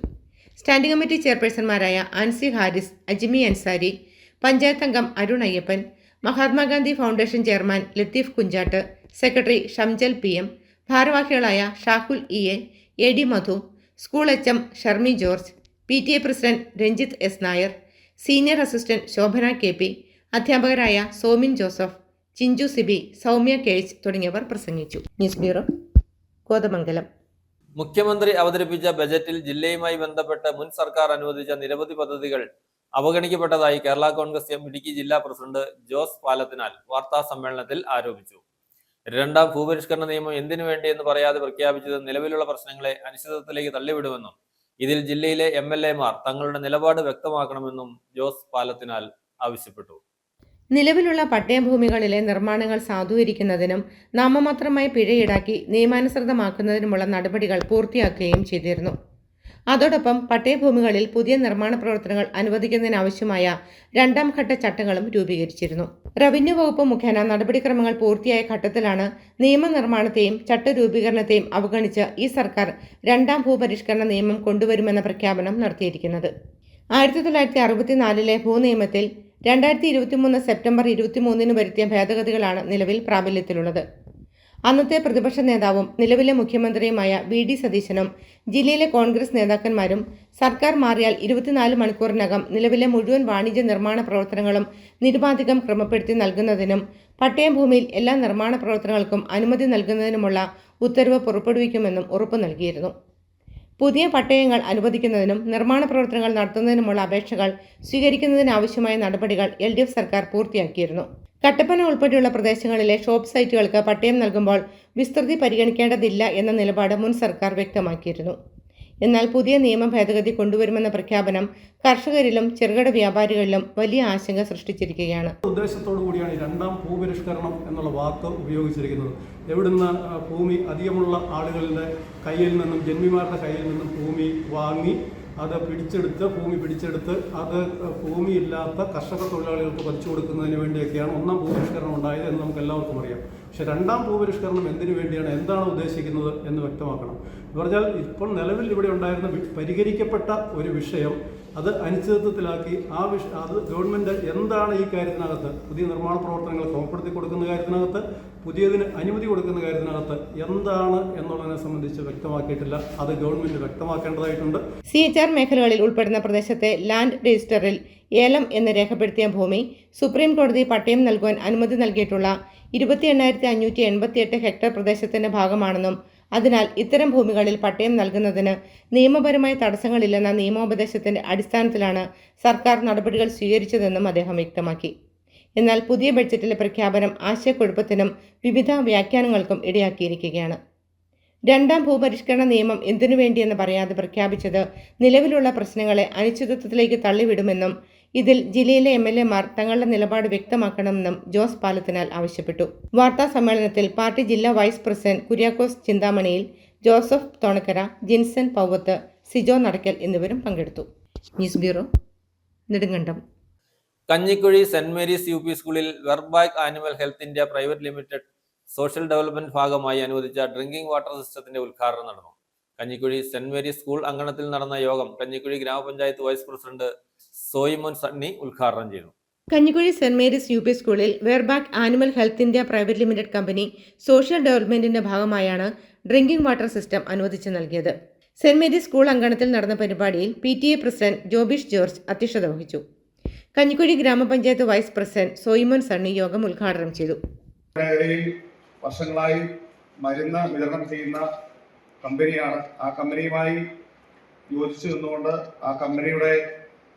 സ്റ്റാൻഡിംഗ് കമ്മിറ്റി ചെയർപേഴ്സൺമാരായ ആൻസി ഹാരിസ്, അജ്മി അൻസാരി, പഞ്ചായത്ത് അംഗം Arun Ayyappan, Mahatma Gandhi foundation chairman Latheef Kunjattu, secretary Shamjal PM, ഭാരവാഹികളായ Shahul EA, AD Madhu, school HM Sharmi George, PTA president Ranjith S Nair, senior assistant Shobhana KP, അധ്യാപകരായ സോമിൻ ജോസഫ്, ചിഞ്ചു സിബി, സൗമ്യ KH തുടങ്ങിയവർ പ്രസംഗിച്ചു. News bureau, Kothamangalam. മുഖ്യമന്ത്രി അവതരിപ്പിച്ച ബജറ്റിൽ ജില്ലയുമായി ബന്ധപ്പെട്ട് മുൻ സർക്കാർ അനുവദിച്ച നിരവധി പദ്ധതികൾ അവഗണിക്കപ്പെട്ടതായി കേരള കോൺഗ്രസ് എം ഇടുക്കി ജില്ലാ പ്രസിഡന്റ് ജോസ് പാലത്തിനാൽ വാർത്താ സമ്മേളനത്തിൽ ആരോപിച്ചു. രണ്ടാം ഭൂപരിഷ്കരണ നിയമം എന്തിനു വേണ്ടിയെന്ന് പറയാതെ പ്രഖ്യാപിച്ചത് നിലവിലുള്ള പ്രശ്നങ്ങളെ അനിശ്ചിതത്വത്തിലേക്ക് തള്ളിവിടുമെന്നും ഇതിൽ ജില്ലയിലെ MLA-മാർ തങ്ങളുടെ നിലപാട് വ്യക്തമാക്കണമെന്നും ജോസ് പാലത്തിനാൽ ആവശ്യപ്പെട്ടു. നിലവിലുള്ള പട്ടയഭൂമികളിലെ നിർമ്മാണങ്ങൾ സാധൂകരിക്കുന്നതിനും നാമമാത്രമായി പിഴ ഈടാക്കി നിയമാനുസൃതമാക്കുന്നതിനുമുള്ള നടപടികൾ പൂർത്തിയാക്കുകയും ചെയ്തിരുന്നു. അതോടൊപ്പം പട്ടയഭൂമികളിൽ പുതിയ നിർമ്മാണ പ്രവർത്തനങ്ങൾ അനുവദിക്കുന്നതിനാവശ്യമായ രണ്ടാം ഘട്ട ചട്ടങ്ങളും രൂപീകരിച്ചിരുന്നു. റവന്യൂ വകുപ്പ് മുഖേന നടപടിക്രമങ്ങൾ പൂർത്തിയായ ഘട്ടത്തിലാണ് നിയമനിർമ്മാണത്തെയും ചട്ടരൂപീകരണത്തെയും അവഗണിച്ച് ഈ സർക്കാർ രണ്ടാം ഭൂപരിഷ്കരണ നിയമം കൊണ്ടുവരുമെന്ന പ്രഖ്യാപനം നടത്തിയിരിക്കുന്നത്. 1964 ഭൂനിയമത്തിൽ 2023 സെപ്റ്റംബർ 23 വരുത്തിയ ഭേദഗതികളാണ് നിലവിൽ പ്രാബല്യത്തിലുള്ളത്. അന്നത്തെ പ്രതിപക്ഷ നേതാവും നിലവിലെ മുഖ്യമന്ത്രിയുമായ VD സതീശനും ജില്ലയിലെ കോൺഗ്രസ് നേതാക്കന്മാരും സർക്കാർ മാറിയാൽ 24 മണിക്കൂറിനകം നിലവിലെ മുഴുവൻ വാണിജ്യ നിർമ്മാണ പ്രവർത്തനങ്ങളും നിരുപാധികം ക്രമപ്പെടുത്തി നൽകുന്നതിനും പട്ടയം ഭൂമിയിൽ എല്ലാ നിർമ്മാണ പ്രവർത്തനങ്ങൾക്കും അനുമതി നൽകുന്നതിനുമുള്ള ഉത്തരവ് പുറപ്പെടുവിക്കുമെന്നും ഉറപ്പു നൽകിയിരുന്നു. പുതിയ പട്ടയങ്ങൾ അനുവദിക്കുന്നതിനും നിർമ്മാണ പ്രവർത്തനങ്ങൾ നടത്തുന്നതിനുമുള്ള അപേക്ഷകൾ സ്വീകരിക്കുന്നതിനാവശ്യമായ നടപടികൾ LDF സർക്കാർ പൂർത്തിയാക്കിയിരുന്നു. കട്ടപ്പന ഉൾപ്പെടെയുള്ള പ്രദേശങ്ങളിലെ ഷോപ്പ് സൈറ്റുകൾക്ക് പട്ടയം നൽകുമ്പോൾ വിസ്തൃതി പരിഗണിക്കേണ്ടതില്ല എന്ന നിലപാട് മുൻ സർക്കാർ വ്യക്തമാക്കിയിരുന്നു. എന്നാൽ പുതിയ നിയമ ഭേദഗതി കൊണ്ടുവരുമെന്ന പ്രഖ്യാപനം കർഷകരിലും ചെറുകിട വ്യാപാരികളിലും വലിയ ആശങ്ക സൃഷ്ടിച്ചിരിക്കുകയാണ്. ഉദ്ദേശത്തോടു കൂടിയാണ് ഈ രണ്ടാം ഭൂപരിഷ്കരണം എന്നുള്ള വാക്ക് ഉപയോഗിച്ചിരിക്കുന്നത്. എവിടുന്ന് ഭൂമി അധികമുള്ള ആളുകളുടെ കയ്യിൽ നിന്നും, ജന്മിമാരുടെ കയ്യിൽ നിന്നും ഭൂമി വാങ്ങി അത് ഭൂമി പിടിച്ചെടുത്ത് അത് ഭൂമിയില്ലാത്ത കർഷക തൊഴിലാളികൾക്ക് പതിച്ചു കൊടുക്കുന്നതിന് വേണ്ടിയൊക്കെയാണ് ഒന്നാം ഭൂപരിഷ്കരണം ഉണ്ടായത് എന്ന് നമുക്ക് എല്ലാവർക്കും അറിയാം. പക്ഷെ രണ്ടാം ഭൂപരിഷ്കരണം എന്തിനു വേണ്ടിയാണ്, എന്താണ് ഉദ്ദേശിക്കുന്നത് എന്ന് വ്യക്തമാക്കണം. എന്ന് പറഞ്ഞാൽ ഇപ്പോൾ നിലവിൽ ഇവിടെ ഉണ്ടായിരുന്ന പരിഹരിക്കപ്പെട്ട ഒരു വിഷയം അത് അനിശ്ചിതത്വത്തിലാക്കി അത് ഗവൺമെൻറ് എന്താണ് ഈ കാര്യത്തിനകത്ത് പുതിയ നിർമ്മാണ പ്രവർത്തനങ്ങൾ ക്രമപ്പെടുത്തി കൊടുക്കുന്ന കാര്യത്തിനകത്ത്, പുതിയതിന് അനുമതി കൊടുക്കുന്ന കാര്യത്തിനകത്ത് എന്താണ് എന്നുള്ളതിനെ സംബന്ധിച്ച് വ്യക്തമാക്കിയിട്ടില്ല. അത് ഗവൺമെൻറ് വ്യക്തമാക്കേണ്ടതായിട്ടുണ്ട്. CHR മേഖലകളിൽ ഉൾപ്പെടുന്ന പ്രദേശത്തെ ലാൻഡ് രജിസ്റ്ററിൽ ഏലം എന്ന് രേഖപ്പെടുത്തിയ ഭൂമി സുപ്രീം കോടതി പട്ടയം നൽകുവാൻ അനുമതി നൽകിയിട്ടുള്ള 28,588 ഹെക്ടർ പ്രദേശത്തിന്റെ ഭാഗമാണെന്നും അതിനാൽ ഇത്തരം ഭൂമികളിൽ പട്ടയം നൽകുന്നതിന് നിയമപരമായ തടസ്സങ്ങളില്ലെന്ന നിയമോപദേശത്തിന്റെ അടിസ്ഥാനത്തിലാണ് സർക്കാർ നടപടികൾ സ്വീകരിച്ചതെന്നും അദ്ദേഹം വ്യക്തമാക്കി. എന്നാൽ പുതിയ ബഡ്ജറ്റിലെ പ്രഖ്യാപനം ആശയക്കുഴപ്പത്തിനും വിവിധ വ്യാഖ്യാനങ്ങൾക്കും ഇടയാക്കിയിരിക്കുകയാണ്. രണ്ടാം ഭൂപരിഷ്കരണ നിയമം എന്തിനുവേണ്ടിയെന്ന് പറയാതെ പ്രഖ്യാപിച്ചത് നിലവിലുള്ള പ്രശ്നങ്ങളെ അനിശ്ചിതത്വത്തിലേക്ക് തള്ളിവിടുമെന്നും ഇതിൽ ജില്ലയിലെ MLA-മാർ തങ്ങളുടെ നിലപാട് വ്യക്തമാക്കണമെന്നും ജോസ് പാലത്തിനാൽ ആവശ്യപ്പെട്ടു. വാർത്താ സമ്മേളനത്തിൽ പാർട്ടി ജില്ലാ വൈസ് പ്രസിഡന്റ് കുര്യാക്കോസ് ചിന്താമണിയിൽ, ജോസഫ് തോണക്കര, ജിൻസൺ പൗവത്ത്, സിജോ നടക്കൽ എന്നിവരും പങ്കെടുത്തു. News bureau, Nedumkandam. Kanjikuzhy saint Mary's UP സ്കൂളിൽ Virbac animal health India private limited social development ഭാഗമായി അനുവദിച്ച ഡ്രിങ്കിംഗ് വാട്ടർ സിസ്റ്റത്തിന്റെ ഉദ്ഘാടനം നടന്നു. കഞ്ഞിക്കുഴി സെന്റ് മേരീസ് സ്കൂൾ അങ്കണത്തിൽ നടന്ന യോഗം കഞ്ഞിക്കുഴി ഗ്രാമപഞ്ചായത്ത് വൈസ് പ്രസിഡന്റ് സോയിമോൻ സണ്ണി ഉദ്ഘാടനം ചെയ്തു. കഞ്ഞിക്കുഴി സെന്റ് മേരീസ് UP സ്കൂളിൽ Virbac animal health India private limited company social ഡെവലപ്മെന്റിന്റെ ഭാഗമായാണ് ഡ്രിങ്കിംഗ് വാട്ടർ സിസ്റ്റം അനുവദിച്ചു നൽകിയത്. സെന്റ് മേരീസ് സ്കൂൾ അങ്കണത്തിൽ നടന്ന പരിപാടിയിൽ PTA പ്രസിഡന്റ് ജോബിഷ് ജോർജ് അധ്യക്ഷത വഹിച്ചു. കഞ്ഞിക്കുഴി ഗ്രാമപഞ്ചായത്ത് വൈസ് പ്രസിഡന്റ് സോയിമോൻ സണ്ണി യോഗം ഉദ്ഘാടനം ചെയ്തു. വർഷങ്ങളായി മരുന്ന് വിതരണം ചെയ്യുന്ന കമ്പനിയാണ്. ആ കമ്പനിയുമായി യോജിച്ചു നിന്നുകൊണ്ട് ആ കമ്പനിയുടെ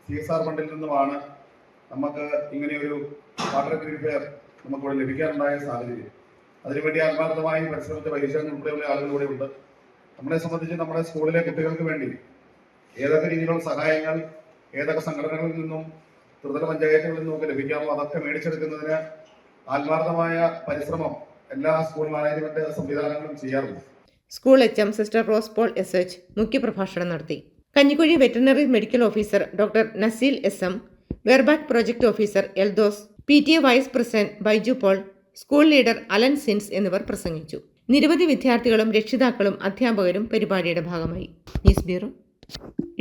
CSR ഫണ്ടിൽ നിന്നുമാണ് നമുക്ക് ഇങ്ങനെയൊരു വാട്ടർ പ്യൂരിഫയർ നമുക്കിവിടെ ലഭിക്കാനുണ്ടായ സാഹചര്യം. അതിനുവേണ്ടി ആത്മാർത്ഥമായി പരിശ്രമിച്ച പരിശീലനം ഉൾപ്പെടെയുള്ള ആളുകൾ ഇവിടെ ഉണ്ട്. നമ്മളെ സംബന്ധിച്ച് നമ്മുടെ സ്കൂളിലെ കുട്ടികൾക്ക് വേണ്ടി ഏതൊക്കെ രീതിയിലുള്ള സഹായങ്ങൾ ഏതൊക്കെ സംഘടനകളിൽ നിന്നും ത്രിതല പഞ്ചായത്തുകളിൽ നമുക്ക് ലഭിക്കാമോ അതൊക്കെ മേടിച്ചെടുക്കുന്നതിന് ആത്മാർത്ഥമായ പരിശ്രമം എല്ലാ സ്കൂൾ മാനേജ്മെന്റ് സംവിധാനങ്ങളും ചെയ്യാറുണ്ട്. School HM sister Rose Paul SH മുഖ്യപ്രഭാഷണം നടത്തി. Kanjikuzhy veterinary medical officer doctor Naseel SM, Virbac project officer Eldhose, PTA vice president Baiju Paul, school leader Alan Sins എന്നിവർ പ്രസംഗിച്ചു. നിരവധി വിദ്യാർത്ഥികളും രക്ഷിതാക്കളും അധ്യാപകരും പരിപാടിയുടെ ഭാഗമായി. News bureau,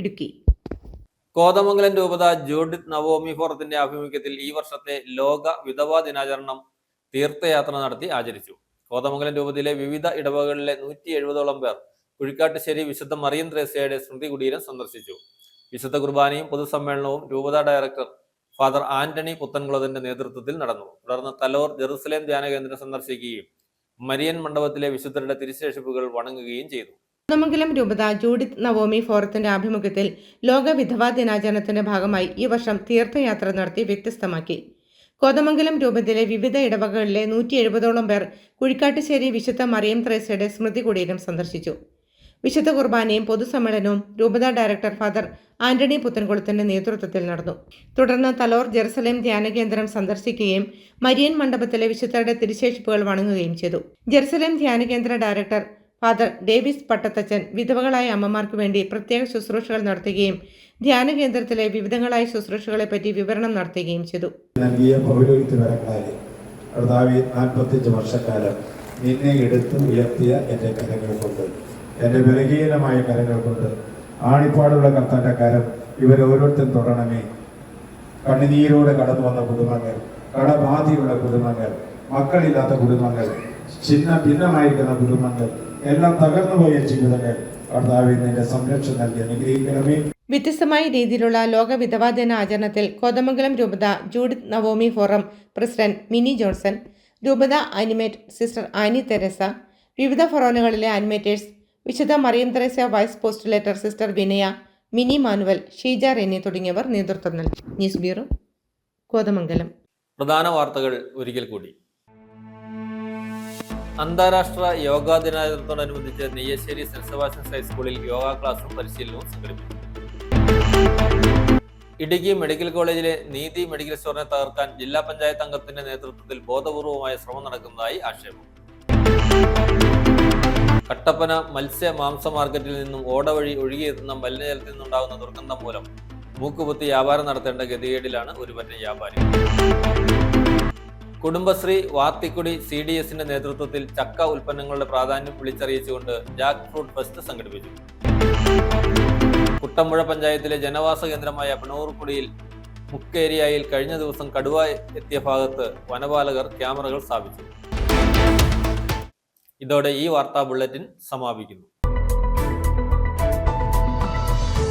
Idukki. കോതമംഗലം രൂപത ജൂഡിത്ത് നവോമി ഫോറത്തിന്റെ ആഭിമുഖ്യത്തിൽ ഈ വർഷത്തെ ലോക വിധവാ ദിനാചരണം തീർത്ഥയാത്ര നടത്തി ആചരിച്ചു. കോതമംഗലം രൂപതയിലെ വിവിധ ഇടവകളിലെ 170ഓളം പേർ കുഴിക്കാട്ടുശ്ശേരി വിശുദ്ധ മറിയം ത്രേസ്യയുടെ സ്മൃതി കുടീരം സന്ദർശിച്ചു. വിശുദ്ധ കുർബാനയും പൊതുസമ്മേളനവും രൂപത ഡയറക്ടർ ഫാദർ ആന്റണി പുത്തൻകുളത്തിന്റെ നേതൃത്വത്തിൽ നടന്നു. തുടർന്ന് തലോർ ജെറുസലേം ധ്യാന കേന്ദ്രം സന്ദർശിക്കുകയും മരിയൻ മണ്ഡപത്തിലെ വിശുദ്ധരുടെ തിരുശേഷിപ്പുകൾ വണങ്ങുകയും ചെയ്തു. കോതമംഗലം രൂപത ജൂഡിത്ത് നവോമി ഫോറത്തിന്റെ ആഭിമുഖ്യത്തിൽ ലോക വിധവാ ദിനാചരണത്തിന്റെ ഭാഗമായി ഈ വർഷം തീർത്ഥയാത്ര നടത്തി വ്യത്യസ്തമാക്കി. കോതമംഗലം രൂപതയിലെ വിവിധ ഇടവകളിലെ 170ഓളം പേർ കുഴിക്കാട്ടുശ്ശേരി വിശുദ്ധ മറിയം ത്രേസ്യയുടെ സ്മൃതി കുടീരം സന്ദർശിച്ചു. വിശുദ്ധ കുർബാനയും പൊതുസമ്മേളനവും രൂപത ഡയറക്ടർ ഫാദർ ആന്റണി പുത്തൻകുളത്തിന്റെ നേതൃത്വത്തിൽ നടന്നു. തുടർന്ന് തലോർ ജെറുസലേം ധ്യാനകേന്ദ്രം സന്ദർശിക്കുകയും മരിയൻ മണ്ഡപത്തിലെ വിശുദ്ധരുടെ തിരുശേഷിപ്പുകൾ വണങ്ങുകയും ചെയ്തു. ജെറുസലേം ധ്യാനകേന്ദ്ര ഡയറക്ടർ ഫാദർ ഡേവിസ് പട്ടത്തച്ചൻ വിധവകളായ അമ്മമാർക്ക് വേണ്ടി പ്രത്യേക ശുശ്രൂഷകൾ നടത്തുകയും ധ്യാനകേന്ദ്രത്തിലെ വിവിധങ്ങളായ ശുശ്രൂഷകളെപ്പറ്റി വിവരണം നടത്തുകയും ചെയ്തു. നൽകിയ പൗരോഹിത്യപരക്കാരെ 45 വർഷക്കാലം നിന്നെ എടുത്ത് ഉയർത്തിയ എൻ്റെ കരങ്ങൾ കൊണ്ട്, എൻ്റെ ബലഹീനമായ കരങ്ങൾ കൊണ്ട്, ആണിപ്പാടുള്ള കർത്താൻ്റെ കരം ഇവരോരോരുത്തരും തൊടണമേ. കണ്ണുനീരോടെ കടന്നു വന്ന കുടുംബങ്ങൾ, കടബാധിയുള്ള കുടുംബങ്ങൾ, മക്കളില്ലാത്ത കുടുംബങ്ങൾ, ഭിന്നമായിരിക്കുന്ന കുടുംബങ്ങൾ, എല്ലാം തകർന്നുപോയ ജീവിതങ്ങൾ കർത്താവേ നിന്റെ സംരക്ഷണം നൽകി അനുഗ്രഹിക്കണമേ. വ്യത്യസ്തമായ രീതിയിലുള്ള ലോക വിധവാ ദിന ആചരണത്തിൽ കോതമംഗലം രൂപത Judith Naomi forum president Mini Johnson, രൂപത ആനിമേറ്റ് സിസ്റ്റർ ആനി തെരേസ, വിവിധ ഫൊറോനുകളിലെ ആനിമേറ്റേഴ്സ്, വിശുദ്ധ Mariam Thresia vice postulator sister Vinaya, Mini Manuel, Sheeja Renny തുടങ്ങിയവർ നേതൃത്വം നൽകി. News bureau, Kothamangalam. പ്രധാന വാർത്തകൾ ഒരിക്കൽ കൂടി. അന്താരാഷ്ട്ര യോഗാ ദിനാചരണത്തോടനുബന്ധിച്ച് നെയ്യശ്ശേരി സെന്റ് സെബാസ്റ്റ്യൻസ് ഹൈസ്കൂളിൽ യോഗാ ക്ലാസും പരിശീലനവും സംഘടിപ്പിച്ചു. ഇടുക്കി മെഡിക്കൽ കോളേജിലെ നീതി മെഡിക്കൽ സ്റ്റോറിനെ തകർക്കാൻ ജില്ലാ പഞ്ചായത്ത് അംഗത്തിന്റെ നേതൃത്വത്തിൽ ബോധപൂർവമായ ശ്രമം നടക്കുന്നതായി ആക്ഷേപം. കട്ടപ്പന മത്സ്യ മാംസ മാർക്കറ്റിൽ നിന്നും ഓട വഴി ഒഴുകിയെത്തുന്ന മലിനജലത്തിൽ നിന്നുണ്ടാകുന്ന ദുർഗന്ധം മൂലം മൂക്കുപൊത്തി വ്യാപാരം നടത്തേണ്ട ഗതികേടിലാണ് ഒരുപറ്റം വ്യാപാരി. കുടുംബശ്രീ വാത്തിക്കുടി CDSന്റെ നേതൃത്വത്തിൽ ചക്ക ഉൽപ്പന്നങ്ങളുടെ പ്രാധാന്യം വിളിച്ചറിയിച്ചുകൊണ്ട് ജാക്ക് ഫ്രൂട്ട് ഫെസ്റ്റ് സംഘടിപ്പിച്ചു. കുട്ടമ്പുഴ പഞ്ചായത്തിലെ ജനവാസ കേന്ദ്രമായ പണൂർക്കുടിയിൽ മുക്കേരിയയിൽ കഴിഞ്ഞ ദിവസം കടുവ എത്തിയ ഭാഗത്ത് വനപാലകർ ക്യാമറകൾ സ്ഥാപിച്ചു. ഇതോടെ ഈ വാർത്താ ബുള്ളറ്റിൻ സമാപിക്കുന്നു.